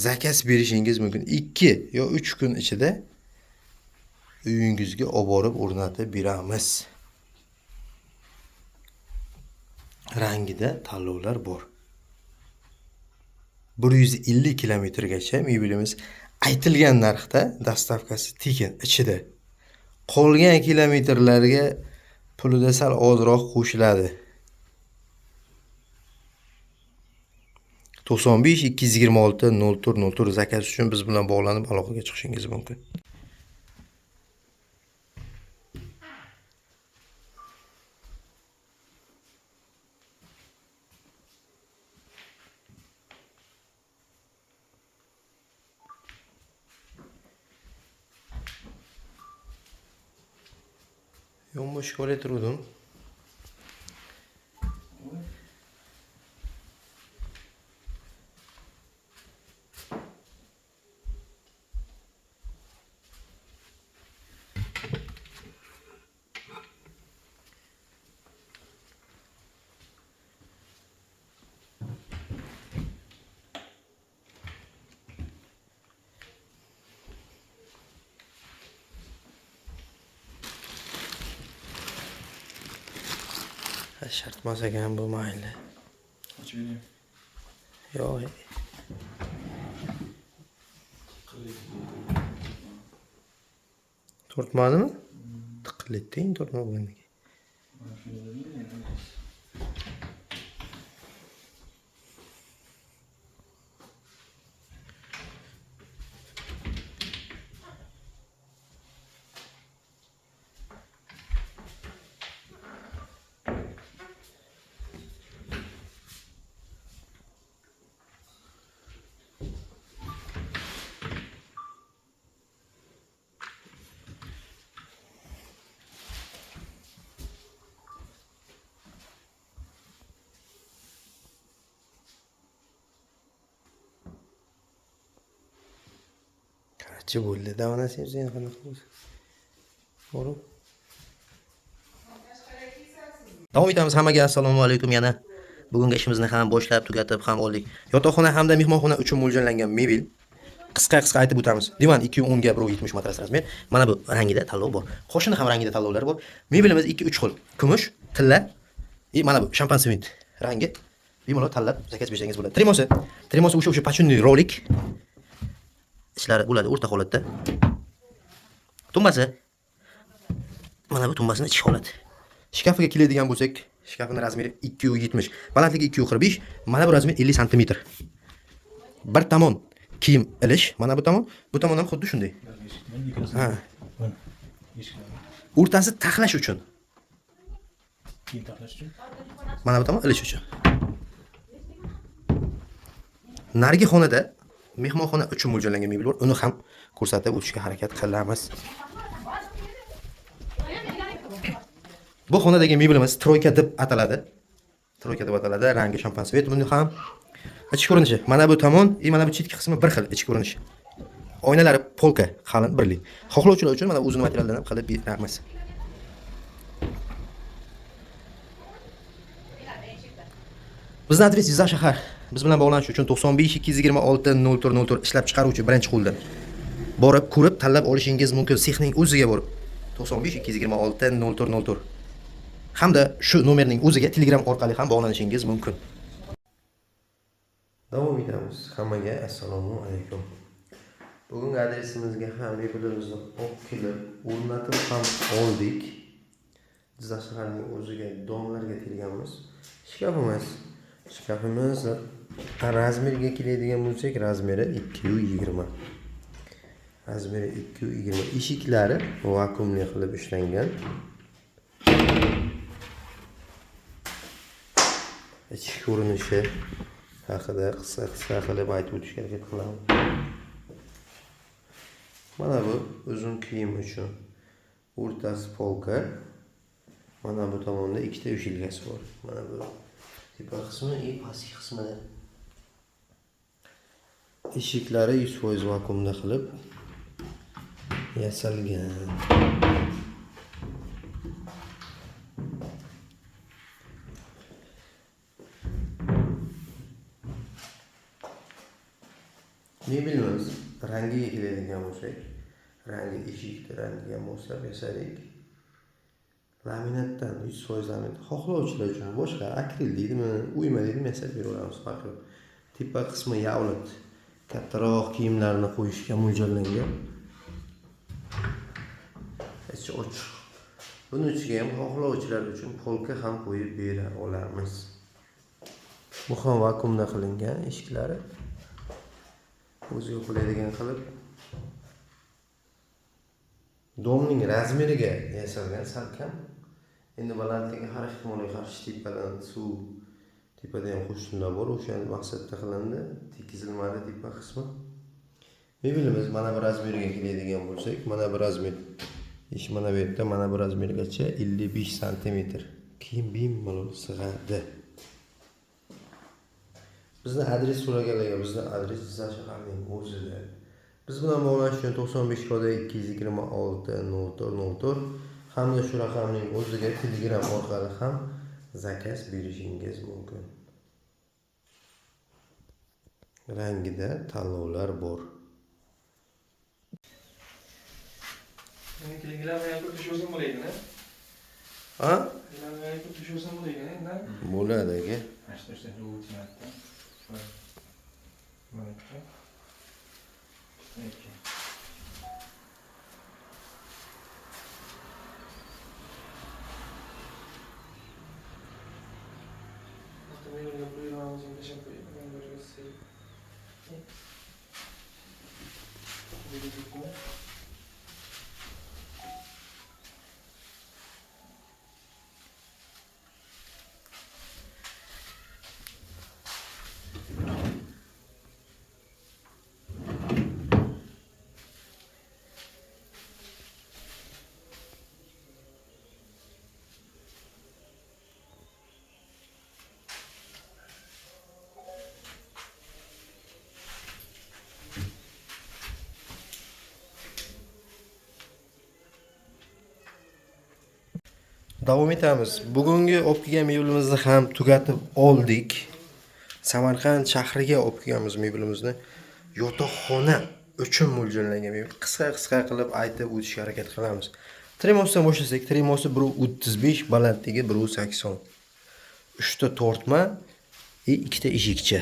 zakaz berishingiz mumkin. 2 yo 3 kun ichida uyingizga olib borib o'rnatib beramiz. Rangida tanlovlar bor. 150 kilometrgacha mebelimiz aytilgan narxda, dastavkasi tekin ichida. Qolgan kilometrlarga pulida sal ozroq qo'shiladi. 95 226 0404 zakaz uchun biz bilan bog'lanib aloqaga chiqishingiz mumkin. Yonbosh ko'rib turdim. Shartmas ekan bu mayli. Ochib bering. Yo'q. Tortmadimi? Tiqillatding, tortma bo'lgandan keyin. Qarachi bo'ldi, davanasiz yana qanaqa bo'lsa. To'g'ri. Davom etamiz. Hammaga assalomu alaykum yana. Bugungi ishimizni ham boshlab tugatib ham oldik. Yotoqxona hamda mehmonxona uchun mo'ljallangan mebel. Qisqa aytib o'tamiz. Divan 210 ga 170 matras razmer. Mana bu rangida tanlov bor. Qo'shini ham rangida tanlovlar bor. Mebelimiz 2-3 xil. Kumush, tilla, mana bu shampan sement rangi. Bemalol tanlab zakaz bersangiz bo'ladi. Tremosi o'sha pachunli rolik. Ishlari bo'ladi o'rta holatda. Tumbasi. Mana bu tumbasini ichki holati. Shkafiga keladigan bo'lsak, shkafning razmeri 270, balandligi 245, mana bu razmer 50 sm. Bir tomon kiyim ilish, mana bu tomon ham xuddi shunday. Ha. O'rtasi taxlash uchun. Kiyim taxlash uchun. Mana bu tomon ilish uchun. Narigi xonada mehmonxona uchun mo'ljallangan mebel bor. Uni ham ko'rsatib o'tishga harakat qilamiz. Bu xonadagi mebelimiz troyka deb ataladi. Troyka deb ataladi. Rangi shampansivet. Buni ham ichki ko'rinishi. Mana bu tomon, mana bu chetki qismi bir xil ichki ko'rinishi. Oynalari polka, qalin birli. Xohlovchilar uchun mana o'zini materialdan ham qilib beramiz. Bizning adres Jizzax shahar. Biz bilan bog'lanish uchun 95 226 0404 ishlab chiqaruvchi birinchi qo'ldan borib ko'rib tanlab olishingiz mumkin. Sexning o'ziga borib 95 226 0404 hamda shu nomerning o'ziga Telegram orqali ham bog'lanishingiz mumkin. Davom etamiz. Hammaga assalomu alaykum. Bugungi adresimizga ham mebelimizni olib kelib, o'rnatib ham oldik. Jizzax shaharining o'ziga domlarga kelganmiz. Shkafimiz razmeriga keladigan bo'lsak, razmeri 220. Razmeri 220. Eshiklari vakuumli qilib ishlangan. Ichki ko'rinishi haqida qisqa qilib aytib o'tishga harakat qilaman. Mana bu uzun kiyim uchun o'rtasi polka. Mana bu tomonda ikkita eshilgasi bor. Mana bu tepa qismi va pastki qismida. Eshiklari 100% vakuumda qilib yasalgan. Mebelimiz rangiga keladigan bo'lsak, rangi eshikni rangiga moslab yasadik. Laminatdan 100% laminat. Xohlovchilar uchun boshqa akril deydimi, uyma deydimi yasab beraveramiz farqi yo'q. Tepa qismi yavlat. Kattaroq kiyimlarni qo'yishga mo'ljallangan. Ichi ochiq. Buni ichiga ham xohlovchilar uchun polka ham qo'yib bera olamiz. Bu ham vakuumda qilingan eshiklari. O'ziga qo'yadigan qilib domning razmeriga yasalgan salkam. Endi balandligi har ehtimolga qarshi tepadan suv tepada ham qo'shnilar bor, o'sha maqsadda qilindi. Tekizilmadi tepa qismi. Mebelimiz mana bu razmeriga keladigan bo'lsak, mana bu razmer mana bu yerda mana bu razmergacha 55 sm kiyim bemalol sig'adi. Bizning adres so'raganlarga bizning adres Jizzax shaharining o'zida. Biz bilan bog'lanish uchun 95 koda 226 0404 hamda shu raqamning o'ziga Telegram orqali ham zakaz berishingiz mumkin. Rangida tanlovlar bor. Ha? Bo'ladi aka. Davom etamiz. Bugungi olib kelgan mebelimizni ham tugatib oldik. Samarqand shahriga olib kelganmiz mebelimizni. Yotoqxona uchun mo'ljallangan mebel. Qisqa qilib aytib o'tishga harakat qilamiz. Tremosdan boshlasak, tremosi 1.35, balandligi 1.80. 3 ta tortma va 2 ta eshikcha.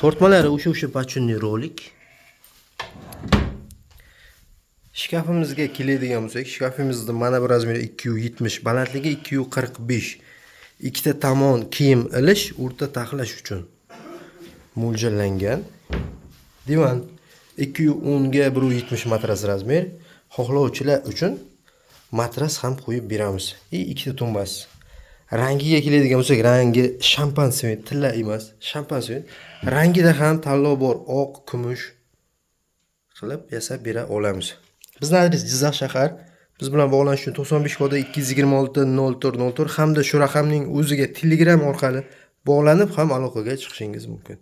Tortmalari o'sha pachunli rolik. Shkafimizga keladigan bo'lsak, shkafimizni mana bu razmeri 270, balandligi 245. Ikkita tomon kiyim ilish, o'rta taxlash uchun mo'ljallangan. Divan 210 ga 170 matras razmer. Xohlovchilar uchun matras ham qo'yib beramiz. Ikkita tumbasi. Rangiga keladigan bo'lsak, rangi shampansivet, tilla emas, shampansivet. Rangida ham tanlov bor, oq, kumush qilib yasab bera olamiz. Bizning adres Jizzax shahar. Biz bilan bog'lanish uchun 95 kodi 226 04 04 hamda shu raqamning o'ziga Telegram orqali bog'lanib ham aloqaga chiqishingiz mumkin.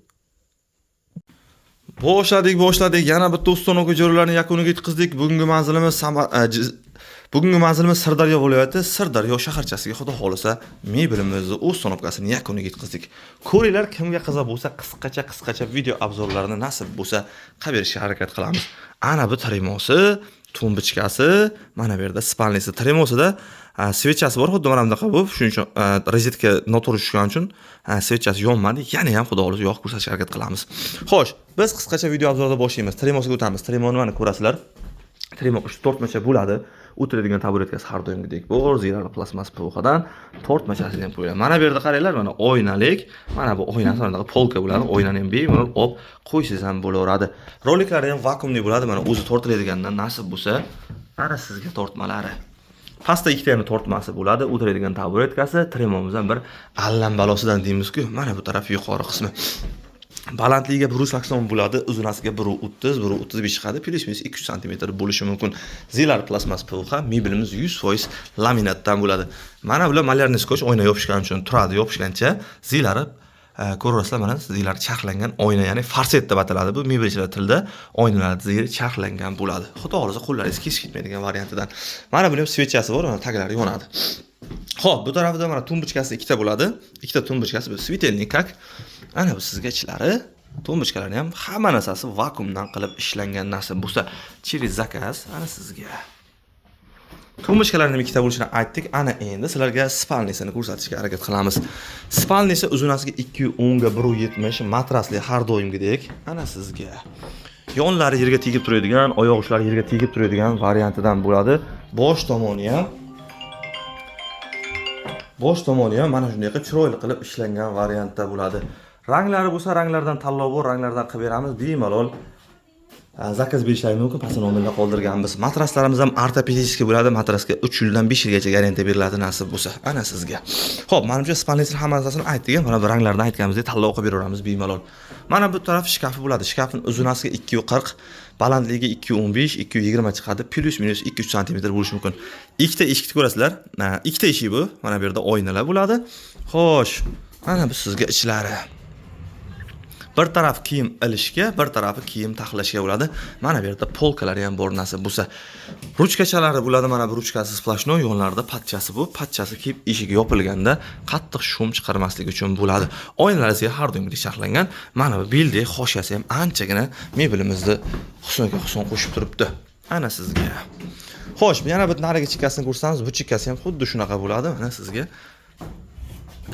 Boshladik. Yana bitta ustun o'quv joylarini yakuniga yetkazdik. Bugungi manzilimiz Sirdaryo viloyati, Sirdaryo shaharchasiga xudo xolisa mebelimizni o'z stonovkasini yakuniga yetkazdik. Ko'ringlar, kimga qiziq bo'lsa, qisqacha video obzorlarini nasib bo'lsa qilib berishga harakat qilamiz. Ana bu tremosi, tumbichkasi, mana bu yerda spalnisi. Tremosida svechasi bor, xuddi mana bunaqa bo'lib, shuning uchun rozetka noto'g'ri tushgani uchun svechasi yonmadi. Yana ham xudo xolisa yoqib ko'rsatishga harakat qilamiz. Xo'sh, biz qisqacha video obzorda boshlaymiz. Tremosiga o'tamiz. Tremoni mana ko'rasizlar. Tremo 3-4 macha bo'ladi. O'tiradigan taburetkasi har doimgidek bor, zirali plastmas PVHdan tortmachasini ham qo'yiladi. Mana bu yerda qaranglar, mana oynalik, mana bu oynasi mana polka bo'ladi. Oynani ham bemalol olib qo'ysangiz ham bo'laveradi. Roliklari ham vakuumli bo'ladi. Mana o'zi tortiladigandan nasib bo'lsa, mana sizga tortmalari. Pastda ikkita ham tortmasi bo'ladi. O'tiradigan taburetkasi, tremomizdan bir allambalosidan deymiz-ku, mana bu taraf yuqori qismi. Balandligiga 180 bo'ladi, uzunasiga 130, 135 chiqadi, plus-minus 200 cm bo'lishi mumkin. Zilar plastmas PVH, mebelimiz 100% laminatdan bo'ladi. Mana bular malyarniy skoch, oyna yopishgan uchun turadi, yopishgancha. Zilari ko'rasizlar, mana zilar charxlangan oyna, ya'ni farset deb ataladi. Bu mebelchilar tilida oynalar zili charxlangan bo'ladi. Xudo xolisa qo'llaringiz kesib ketmaydigan variantidan. Mana buni ham svechasi bor, mana taglari yonadi. Xo'p, bu tarafida mana tumbichkasi ikkita bo'ladi. Ikkita tumbichkasi bu svitelnik kak. Ana bu sizga ichlari, tumbichkalarni ham hamma narsasi vakuumdan qilib ishlangan nasib bo'lsa, через zakaz ana sizga. Tumbichkalarning ikkita bo'lishini aytdik. Ana endi sizlarga spalnisini ko'rsatishga harakat qilamiz. Spalnisi uzunasiga 210 ga 170, matrasli har doimgidek. Ana sizga. Yonlari yerga tegib turadigan, oyoq uchlari yerga tegib turadigan variantidan bo'ladi. Bosh tomoni ham mana shunday qilib chiroyli qilib ishlangan variantda bo'ladi. Ranglari bo'lsa, ranglardan tanlov bor, ranglardan qilib beramiz. Bemalol zakaz berishlari mumkin. Past nomerda qoldirganmiz. Matraslarimiz ham ortopediskiy bo'ladi. Matrasga 3 yildan 5 yilgacha garantiya beriladi nasib bo'lsa. Ana sizga. Xo'p, menimcha spalnislar hamma narsasini aytdik. Mana bu ranglardan aytganimizdek tanlov qilib beraveramiz bemalol. Mana bu taraf shkafi bo'ladi. Shkafning uzunasiga 240, balandligiga 215, 220 chiqadi. Plus-minus 200 cm bo'lishi mumkin. Ikkita eshik ko'rasizlar. Ikkita eshik bu. Mana bu yerda oynalar bo'ladi. Xo'sh, mana bu sizga ichlari. Bir taraf kiyim ilishga, bir tarafi kiyim taxlashga bo'ladi. Mana bu yerda polkalari ham bor nasib bo'lsa. Ruchkachalari bo'ladi. Mana bu ruchkasi splashnoy, yonlarida patchasi bu. Patchasi kiyib eshigi yopilganda qattiq shum chiqarmaslik uchun bo'ladi. Oynalariga har doimgidek charxlangan. Mana bu bildek xoshiyasi ham anchagina mebelimizni husniga husn qo'shib turibdi. Ana sizga. Xo'sh, yana bir narigi chekkasini ko'rsangiz, bu chekkasi ham xuddi shunaqa bo'ladi. Mana sizga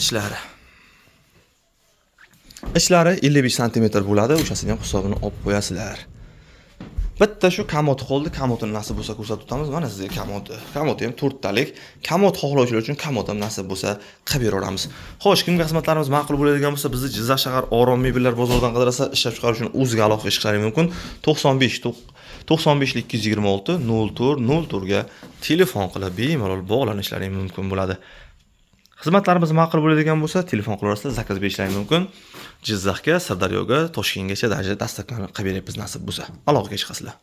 ishlari. Ishlari 55 cm bo'ladi. O'shasini ham hisobini olib qo'yasizlar. Bitta shu kamoti qoldi. Kamotini nasib bo'lsa ko'rsatib o'tamiz. Mana sizga kamoti. Kamoti ham 4 talik. Kamot xohlovchilar uchun kamot ham nasib bo'lsa qilib beraveramiz. Xo'sh, kimga xizmatlarimiz ma'qul bo'ladigan bo'lsa, bizni Jizzax shahar Orom mebellar bozoridan qidirsa, ishlab chiqarish uchun o'ziga aloqa chiqishlari mumkin. 95 226 04 04 ga telefon qilib bemalol bog'lanishlari mumkin bo'ladi. Xizmatlarimiz ma'qul bo'ladigan bo'lsa, telefon qilaverasizlar, zakaz berishlari mumkin. Jizzaxga, Sirdaryoga, Toshkentgacha darajada dastaklarni qilib beramiz nasib bo'lsa. Aloqaga chiqasizlar.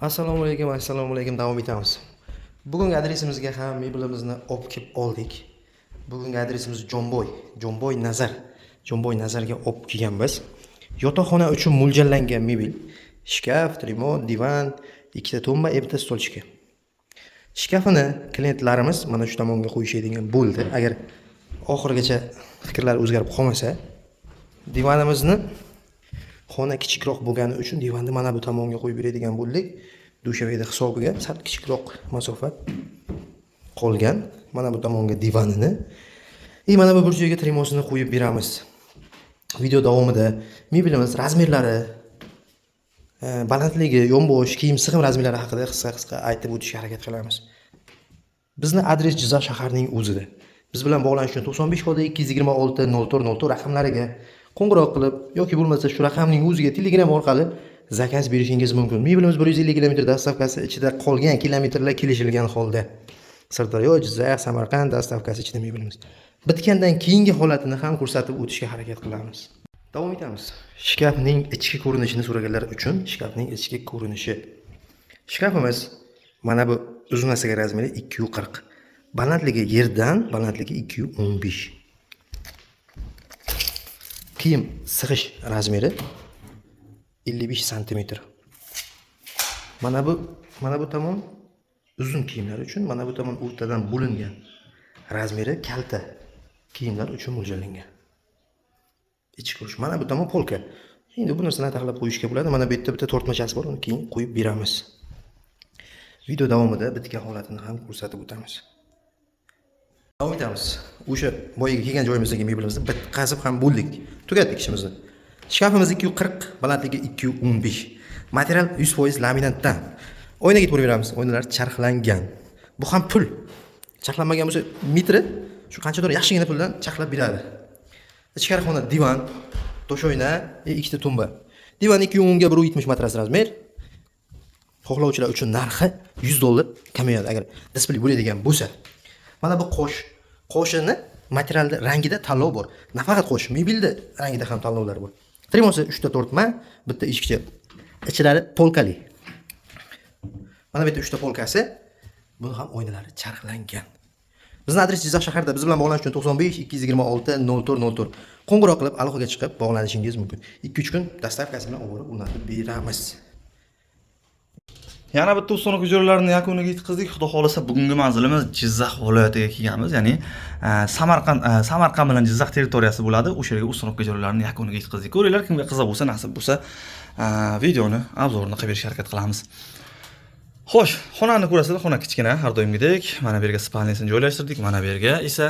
Assalomu alaykum, davom etamiz. Bugungi adresimizga ham mebelimizni olib kelib oldik. Bugungi adresimiz Jonboy Nazarga olib kelganmiz. Yotoqxona uchun mo'ljallangan mebel, shkaf, tremo, divan, ikkita tumba, bitta stolchka. Shkafini klientlarimiz mana shu tomonga qo'yishadigan bo'ldi. Agar oxirigacha fikrlar o'zgarib qolmasa, divanimizni xona kichikroq bo'lgani uchun divanni mana bu tomonga qo'yib beradigan bo'ldik. Dushavayda hisobiga sal kichikroq masofa qolgan. Mana bu tomonga divanini mana bu burchaga tremosini qo'yib beramiz. Video davomida mebelimiz razmerlari, balandligi, yonbosh, kiyim sig'im razmerlari haqida qisqa aytib o'tishga harakat qilamiz. Bizni adres Jizzax shaharining o'zida. Biz bilan bog'lanish uchun 95 kodi 226 04 raqamlariga qo'ng'iroq qilib yoki bo'lmasa shu raqamning o'ziga Telegram orqali zakaz berishingiz mumkin. Mebilimiz 150 km dastavkasi ichida qolgan kilometrlar kelishilgan holda. Sirdaryo, Jizzax, Samarqand dastavkasi ichida mebilimiz. Bitgandan keyingi holatini ham ko'rsatib o'tishga harakat qilamiz. Davom etamiz. Shkafning ichki ko'rinishini so'raganlar uchun shkafning ichki ko'rinishi. Shkafimiz mana bu uzunasiga razmeri 240. Balandligi yerdan balandligi 215. Kiyim sig'ish razmeri 55 cm. Mana bu tomon uzun kiyimlar uchun, mana bu tomon o'rtadan bo'lingan razmeri kalta kiyimlar uchun mo'ljallangan. Ichki ko'rish. Mana bu tomon polka. Endi bu narsani taxlab qo'yishga bo'ladi. Mana bu yerda bitta tortmachasi bor, uni keyin qo'yib beramiz. Video davomida bitgan holatini ham ko'rsatib o'tamiz. Davom etamiz. O'sha boyaga kelgan joyimizdagi meblimizni bitkazib ham bo'ldik. Tugatdik ishimizni. Shkafimiz 240, balandligi 215. Material 100% laminatdan. Oynaga e'tibor beramiz. Oynalar charxlangan. Bu ham pul. Charxlanmagan bo'lsa metri shu qanchadir yaxshigina puldan charxlab beradi. Ichkari xona divan, to'shoyna, ikkita tumba. Divan 210 ga 170 matras razmer. Xohlovchilar uchun narxi $100 kamayadi agar displey bo'ladigan bo'lsa. Mana bu qo'shini materialda rangida tanlov bor. Nafaqat qo'sh, mebelda rangida ham tanlovlar bor. Trimosi 3 ta tortma, bitta eshikcha. Ichlari polkali. Mana bu yerda 3 ta polkasi, bu ham oynalari charxlangan. Bizning adres Jizzax shahrida. Biz bilan bog'lanish uchun 95 226 04 qo'ng'iroq qilib aloqaga chiqib bog'lanishingiz mumkin. 2-3 kun dastavkasi bilan olib o'rnatib beramiz. Yana bitta ustonak ijrolarni yakuniga yetkazdik. Xudo xolasa bugungi manzilimiz Jizzax viloyatiga kelganmiz. Ya'ni Samarqand bilan Jizzax territoriyasi bo'ladi. O'sha yerga ustonak ijrolarni yakuniga yetkazdik. Ko'ringlar, kimga qiziq bo'lsa, nasib bo'lsa, videoni obzorini qilib berishga harakat qilamiz. Xo'sh, xonani ko'rasizlar, xona kichkina, har doimgidek. Mana bu yerga spalnisini joylashtirdik, mana bu yerga esa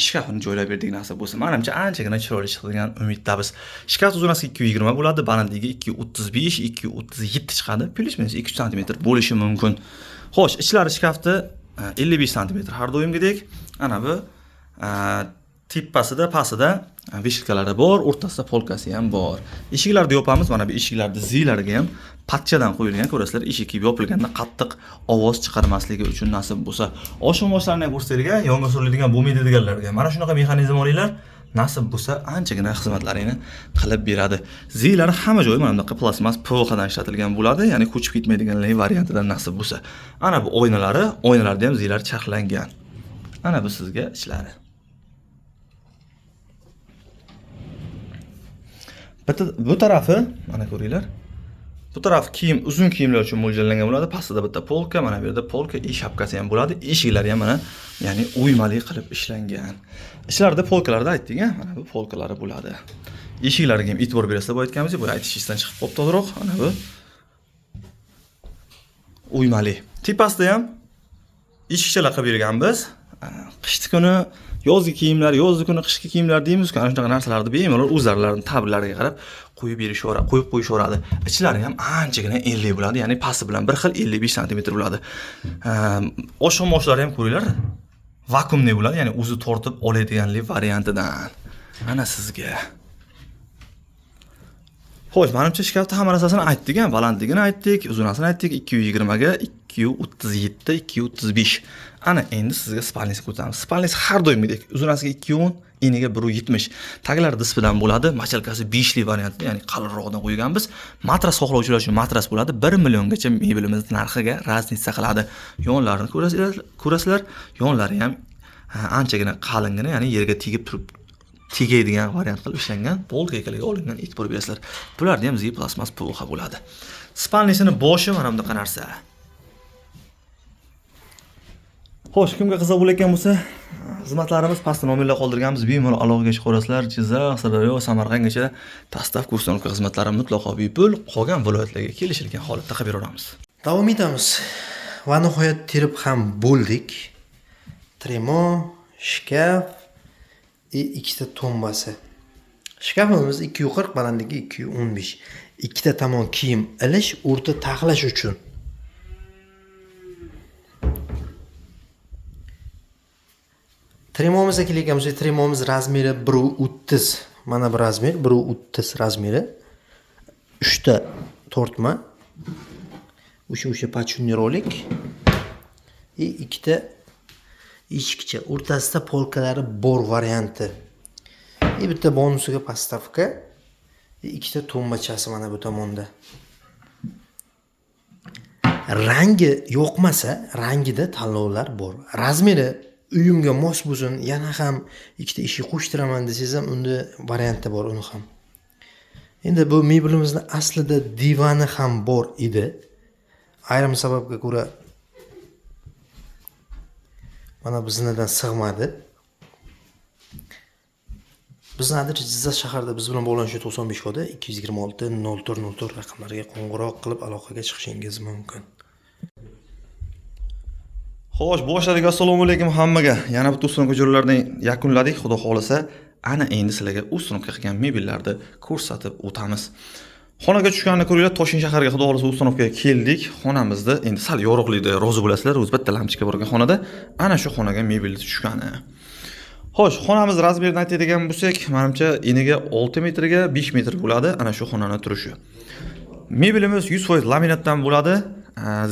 shkafini joylab berdik nasib bo'lsa. Menimcha anchagina chiroyli chiqadigan umiddamiz. Shkaf uzunasi 220 bo'ladi, balandligi 235, 237 chiqadi. Plus-minus 2 cm bo'lishi mumkin. Xo'sh, ichlari shkafni 55 cm har doimgidek. Ana bu tepasida, pastida vishkalari bor, o'rtasida polkasi ham bor. Eshiklarni yopamiz, mana bu eshiklarning zilariga ham patchadan qo'yilgan, ko'rasizlar, eshik kiyib yopilganda qattiq ovoz chiqarmasligi uchun nasib bo'lsa. Oshxona ham ko'rsatadigan, yonga suriladigan bo'lmaydi deganlarga. Mana shunaqa mexanizm olinglar, nasib bo'lsa anchagina xizmatlarini qilib beradi. Zilari hamma joyi mana bunaqa plastmas PVHdan ishlatilgan bo'ladi, ya'ni ko'chib ketmaydiganlar variantidan nasib bo'lsa. Ana bu oynalarda ham zillar charxlangan. Ana bu sizga ishlari. Bu tarafi, mana ko'ringlar. Bu taraf kiyim, uzun kiyimlar uchun mo'ljallangan bo'ladi. Pastida bitta polka, mana bu yerda polka, shapkasi ham bo'ladi. Eshiklari ham mana, ya'ni o'ymali qilib ishlangan. Ishlarda polkalarda aytdik, mana bu polkalari bo'ladi. Eshiklariga ham e'tibor berasizlar, bu aytganimizdek, bu aytishingizdan chiqib qopti ozroq, mana bu o'ymali. Tepasida ham eshikchalar qilib berganmiz. Qishki kuni yozgi kiyimlar, yozgi kuni qishki kiyimlar deymiz-ku, ana shunaqa narsalarni bemalol o'zlarining tablariga qarab qo'yib qo'yishaveradi. Ichlari ham anchagina enli bo'ladi, ya'ni pasti bilan bir xil 55 cm bo'ladi. Oshxona ham ko'ringlar, vakuumli bo'ladi, ya'ni o'zi tortib oladiganlik variantidan. Ana sizga. Xo'sh, menimcha shkafda hamma narsasini aytdik, balandligini aytdik, uzunasini aytdik, 220 ga 237, 235. Ana endi sizga spalnisini ko'rsatamiz. Spalnis har doimgidek, uzunasiga 210, eniga 170. Taglari dispdan bo'ladi, machalkasi 5 li variantida, ya'ni qalinroqdan qo'yganmiz. Matras xohlovchilar uchun matras bo'ladi. 1 milliongacha mebelimiz narxiga raznica qiladi. Yonlarini ko'rasizlar, yonlari ham anchagina qalingina, ya'ni yerga tegib turib tegadigan variant qilib ishlangan, polka ekaliga olingan, e'tibor berasizlar. Bularda ham zi plastmas PVH bo'ladi. Spalnisini boshi mana bunaqa narsa. Xo'sh, kimga qiziq bo'layotgan bo'lsa, xizmatlarimiz pastda nomerlar qoldirganmiz, bemalol aloqaga chiqaverasizlar. Jizzax, Sirdaryo, Samarqandgacha dastavka ustonovka xizmatlari mutlaqo bepul, qolgan viloyatlarga kelishilgan holatda qilib beramiz. Davom etamiz. Va nihoyat terib ham bo'ldik. Tremo, shkaf, ikkita tombasi. Shkafimiz 240, balandligi 215. Ikkita tomon kiyim ilish, o'rta taxlash uchun. Tremomiz kelganmiz. Tremomiz razmeri 1.30. Mana bu razmer 1.30 razmeri. 3 ta tortma. O'sha podshunniy rolik. Ikkita eshikcha, o'rtasida polkalari bor varianti. Bitta bonusiga postavka. Ikkita to'mbachasi mana bu tomonda. Rangi yoqmasa, rangida tanlovlar bor. Razmeri uyimga mos bo'lsin, yana ham ikkita eshik qo'shtiraman desangiz ham unda varianti bor uni ham. Endi bu mebelimizni aslida divani ham bor edi. Ayrim sababga ko'ra mana biznidan sig'madi. Bizni adres Jizzax shaharida biz bilan bog'lanishga 95 koda 226 0404 raqamlariga qo'ng'iroq qilib aloqaga chiqishingiz mumkin. Xo'sh, boshladik. Assalomu alaykum hammaga. Yana bitta ustunovka joylarning yakunladik. Xudo xolisa, ana endi sizlarga ustunovka qilgan mebellarni ko'rsatib o'tamiz. Xonaga tushganini ko'ringlar, Toshkent shahariga xudo xolisa ustunovkaga keldik. Xonamizda endi sal yorug'likda rozi bo'lasizlar. O'z bitta lampochka bor ekan xonada. Ana shu xonaga mebel tushgani. Xo'sh, xonamiz razmerini aytadigan bo'lsak, menimcha eniga 6 metrga 5 metr bo'ladi ana shu xonani turishi. Mebelimiz 100% laminatdan bo'ladi.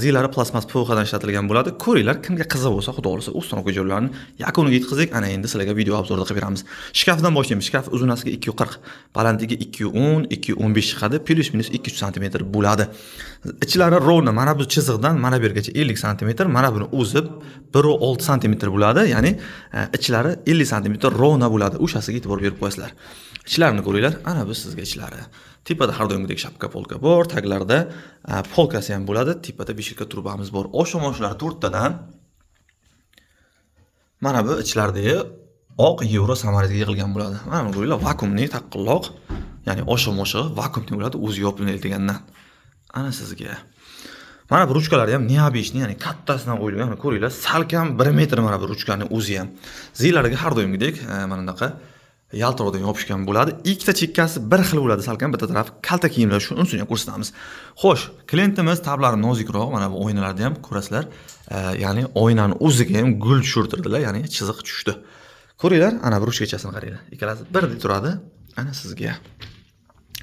Zilari plasmas PVHdan ishlatilgan bo'ladi. Ko'ringlar, kimga qiziq bo'lsa, xudo xolisa ustunovka joylarini yakuniga yetkazdik. Ana endi sizlarga video obzorda qilib beramiz. Shkafdan boshlaymiz. Shkaf uzunasiga 240, balandligi 210, 215 chiqadi. Plus minus 200 cm bo'ladi. Ichlari rovna mana bu chiziqdan mana bu yergacha 50 cm, mana buni o'zib 1.6 cm bo'ladi. Ya'ni ichlari 50 cm rovna bo'ladi. O'shasiga e'tibor berib qo'yasizlar. Ichlarini ko'ringlar. Ana bu sizga ichlari. Tepada har doimgidek shapka polka bor, taglarda polkasi ham bo'ladi. Tepada beshikka turbamiz bor. Oshxomoshlar 4 tadan. Mana bu ichlaridagi oq yevro samarasiga yig'ilgan bo'ladi. Mana bu ko'ringlar, vakuumli taqilloq, ya'ni oshxomoshi vakuumli bo'ladi, o'zi yopilmaydi degandan. Ana sizga. Mana bu ruchkalari ham neobishni, ya'ni kattasidan qo'yilgan. Mana ko'ringlar, salkam 1 metr mana bu ruchkaning o'zi ham. Zilariga har doimgidek mana bunaqa yaltirovdan yopishgan bo'ladi. Ikkita chekkasi bir xil bo'ladi, salkam bitta tarafi kalta kiyimlar, shuni unsini ham ko'rsatamiz. Xo'sh, klientimiz tablari nozikroq, mana bu oynalarda ham ko'rasizlar. Ya'ni oynani o'ziga ham gul tushirtirdilar, ya'ni chiziq tushdi. Ko'ringlar, ana bu ruchkachasini qaranglar. Ikkalasi birdek turadi. Ana sizga.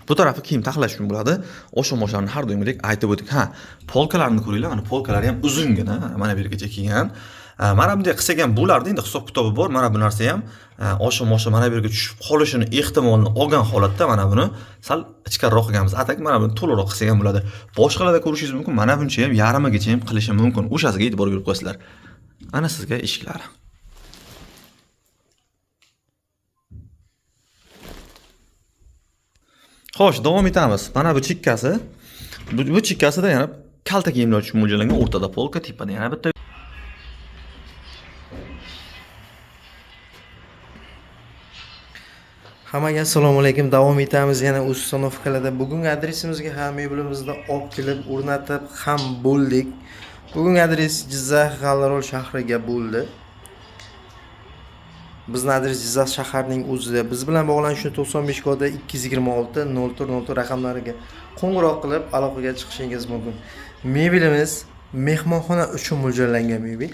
Bu tarafi kiyim taxlash uchun bo'ladi. Oshxomoshlarni har doimgidek aytib o'tdik. Ha, polkalarni ko'ringlar, mana polkalari ham uzungina, mana bu yergacha kiygan. Mana bunday qilsak ham bo'lardi, endi hisob kitobi bor. Mana bu narsa ham oshxomoshi mana bu yerga tushib qolishini ehtimolini olgan holatda mana buni sal ichkariroq qilganmiz. Atak mana buni to'liqroq qilsak ham bo'ladi. Boshqalarda ko'rishingiz mumkin. Mana buncha ham yarimigacha ham qilishi mumkin. O'shasiga e'tibor berib qo'yasizlar. Ana sizga eshiklar. Xo'sh, davom etamiz. Mana bu chekkasi. Bu chekkasida yana kalta kiyimlar uchun mo'ljallangan, o'rtada polka, tepada yana bitta. Hammaga assalomu alaykum. Davom etamiz yana ustunovkalarda. Bugungi adresimizga ham mebelimizni olib kelib o'rnatib ham bo'ldik. Bugungi adres Jizzax G'allarol shahriga bo'ldi. Bizning adres Jizzax shaharining o'zida. Biz bilan bog'lanishni 95 koda 226 0404 raqamlariga qo'ng'iroq qilib aloqaga chiqishingiz mumkin. Mebelimiz mehmonxona uchun mo'ljallangan mebel.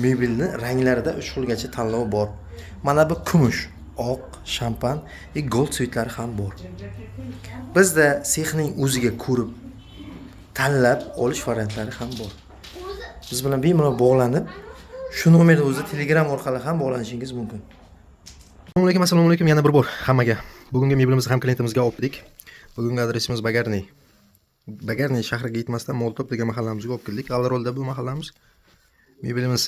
Mebelning ranglarida 3 xilgacha tanlov bor. Mana bu kumush, oq, shampan va gold svitlari ham bor. Bizda sexning o'ziga ko'rib tanlab olish variantlari ham bor. Biz bilan bemalol bog'lanib, shu nomerda o'zi Telegram orqali ham bog'lanishingiz mumkin. Assalomu alaykum yana bir bor hammaga. Bugungi mebelimizni ham klientimizga olib keldik. Bugungi adresimiz Bagarniy. Bagarniy shahriga yetmasdan Moltop degan mahallamizga olib keldik. G'allarolda bu mahallamiz. Mebelimiz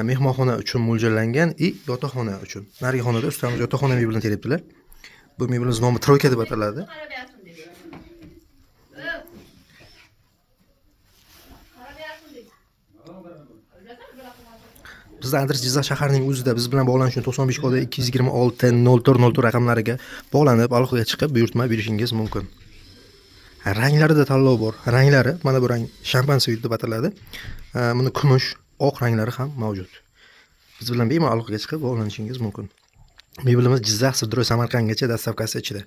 mehmonxona uchun mo'ljallangan va yotoqxona uchun. Narigi xonada ustamiz yotoqxona mebelini teribdilar. Bu mebelimiz nomi Troyka deb ataladi. Bizda adres Jizzax shaharining o'zida. Biz bilan bog'lanish uchun 95 koda 226 0404 raqamlariga bog'lanib aloqaga chiqib buyurtma berishingiz mumkin. Ranglarida tanlov bor. Ranglari mana bu rang shampan svit deb ataladi. Buni kumush, oq ranglari ham mavjud. Biz bilan bemalol aloqaga chiqib bog'lanishingiz mumkin. Mebelimiz Jizzax, Sirdaryo, Samarqandgacha dastavkasi ichida.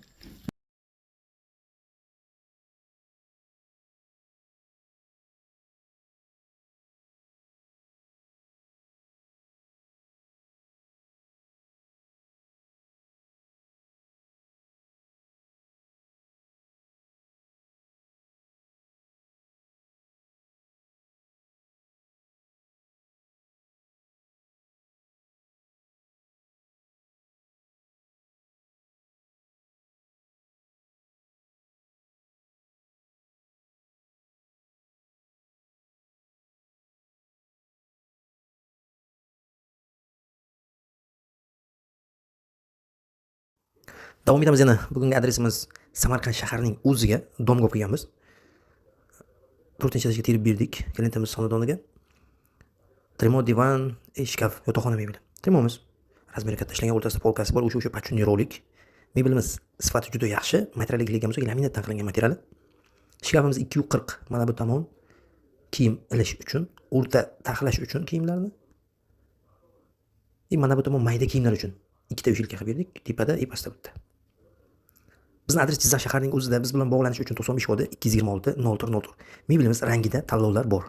Davom etamiz yana. Bugungi adresimiz Samarqand shaharining o'ziga domga olib kelganmiz. 4-etажga terib berdik klientimiz xonadoniga. Tremo divan, shkaf, yotoqxona mebeli. Tremomiz razmeri katta ishlangan, o'rtasida polkasi bor, o'sha pachunli rolik. Mebelimiz sifati juda yaxshi, materialiga kelgan bo'lsa, laminatdan qilingan material. Shkafimiz 240, mana bu tomon kiyim ilish uchun, o'rta taxlash uchun kiyimlarni. Mana bu tomon mayda kiyimlar uchun. Ikkita ushilka qilib berdik, tepada, pastda bitta. Bizning adres Jizzax shaharining o'zida. Biz bilan bog'lanish uchun 95 kodi 226 0404. Mebelimiz rangida tanlovlar bor.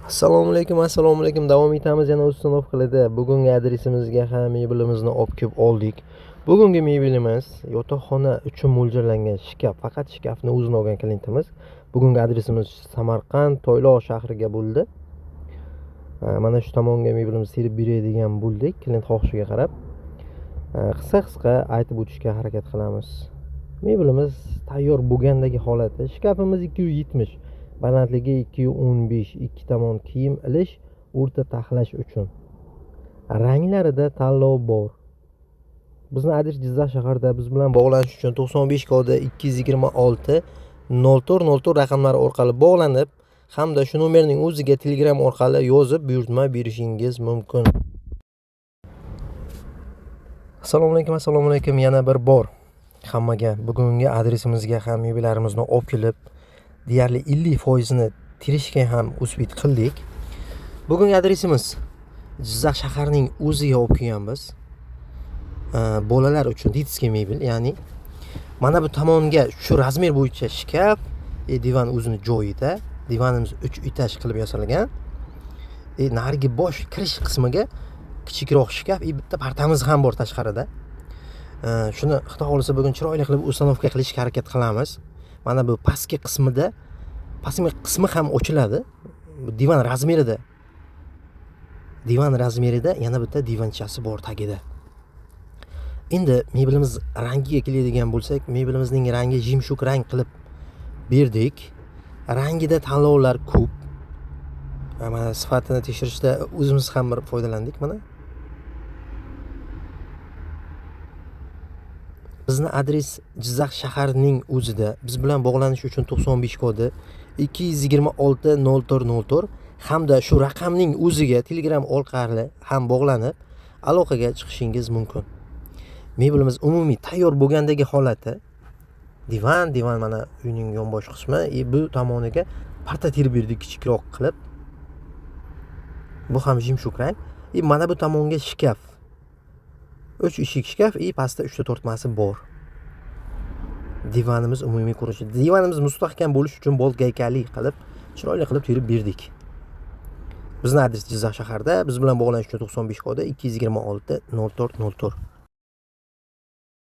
Assalomu alaykum. Davom etamiz yana uстановкаларда. Bugungi adresimizga ham mebelimizni olib kelib oldik. Bugungi mebelimiz yotoqxona uchun mo'ljallangan shkaf, faqat shkafni o'zini olgan klientimiz. Bugungi adresimiz Samarqand, Toyloq shahriga bo'ldi. Mana shu tomonga mebelimizni serib beradigan bo'ldik, klient xohishiga qarab. Qisqa aytib o'tishga harakat qilamiz. Mebelimiz tayyor bo'lgandagi holati. Shkafimiz 270, balandligi 215, ikki tomon kiyim ilish, o'rta taxlash uchun. Ranglarida tanlov bor. Bizning adres Jizzax shaharida. Biz bilan bog'lanish uchun 95 kodi 226 0404 raqamlari orqali bog'lanib, hamda shu nomerning o'ziga Telegram orqali yozib buyurtma berishingiz mumkin. Assalomu alaykum. Yana bir bor hammaga bugungi adresimizga ham mebellarimizni olib kelib, deyarli 50% ni tirishga ham usbit qildik. Bugungi adresimiz Jizzax shaharining o'ziga olib kelganmiz. Bolalar uchun detskiy mebel, ya'ni mana bu tomonga shu razmer bo'yicha shkaf, divan o'zini joyida. Divanimiz 3 etaj qilib yasalgan. Narigi bosh kirish qismiga kichikroq shkaf, bitta partamiz ham bor tashqarida. Shuni Xudo xolisa bugun chiroyli qilib ustanovka qilishga harakat qilamiz. Mana bu pastki qismi ham ochiladi. Divan razmerida yana bitta divanchasi bor tagida. Endi mebelimiz rangiga keladigan bo'lsak, mebelimizning rangi jimshuk rang qilib berdik. Rangida tanlovlar ko'p. Mana sifatini tekshirishda o'zimiz ham bir foydalandik mana. Bizning adres Jizzax shaharining o'zida. Biz bilan bog'lanish uchun 95 kodi 226 0404 hamda shu raqamning o'ziga Telegram orqali ham bog'lanib aloqaga chiqishingiz mumkin. Mebelimiz umumiy tayyor bo'lgandagi holati. Divan mana uyning yonbosh qismi, bu tomoniga parta terib berdik kichikroq qilib. Bu ham jimshuk rang. Mana bu tomonga shkaf. 3 eshik shkaf, pastda 3 ta tortmasi bor. Divanimiz umumiy ko'rinishi. Divanimiz mustahkam bo'lish uchun bolt gaykali qilib, chiroyli qilib terib berdik. Bizning adres Jizzax shaharida. Biz bilan bog'lanish uchun 95 kodi 226 0404.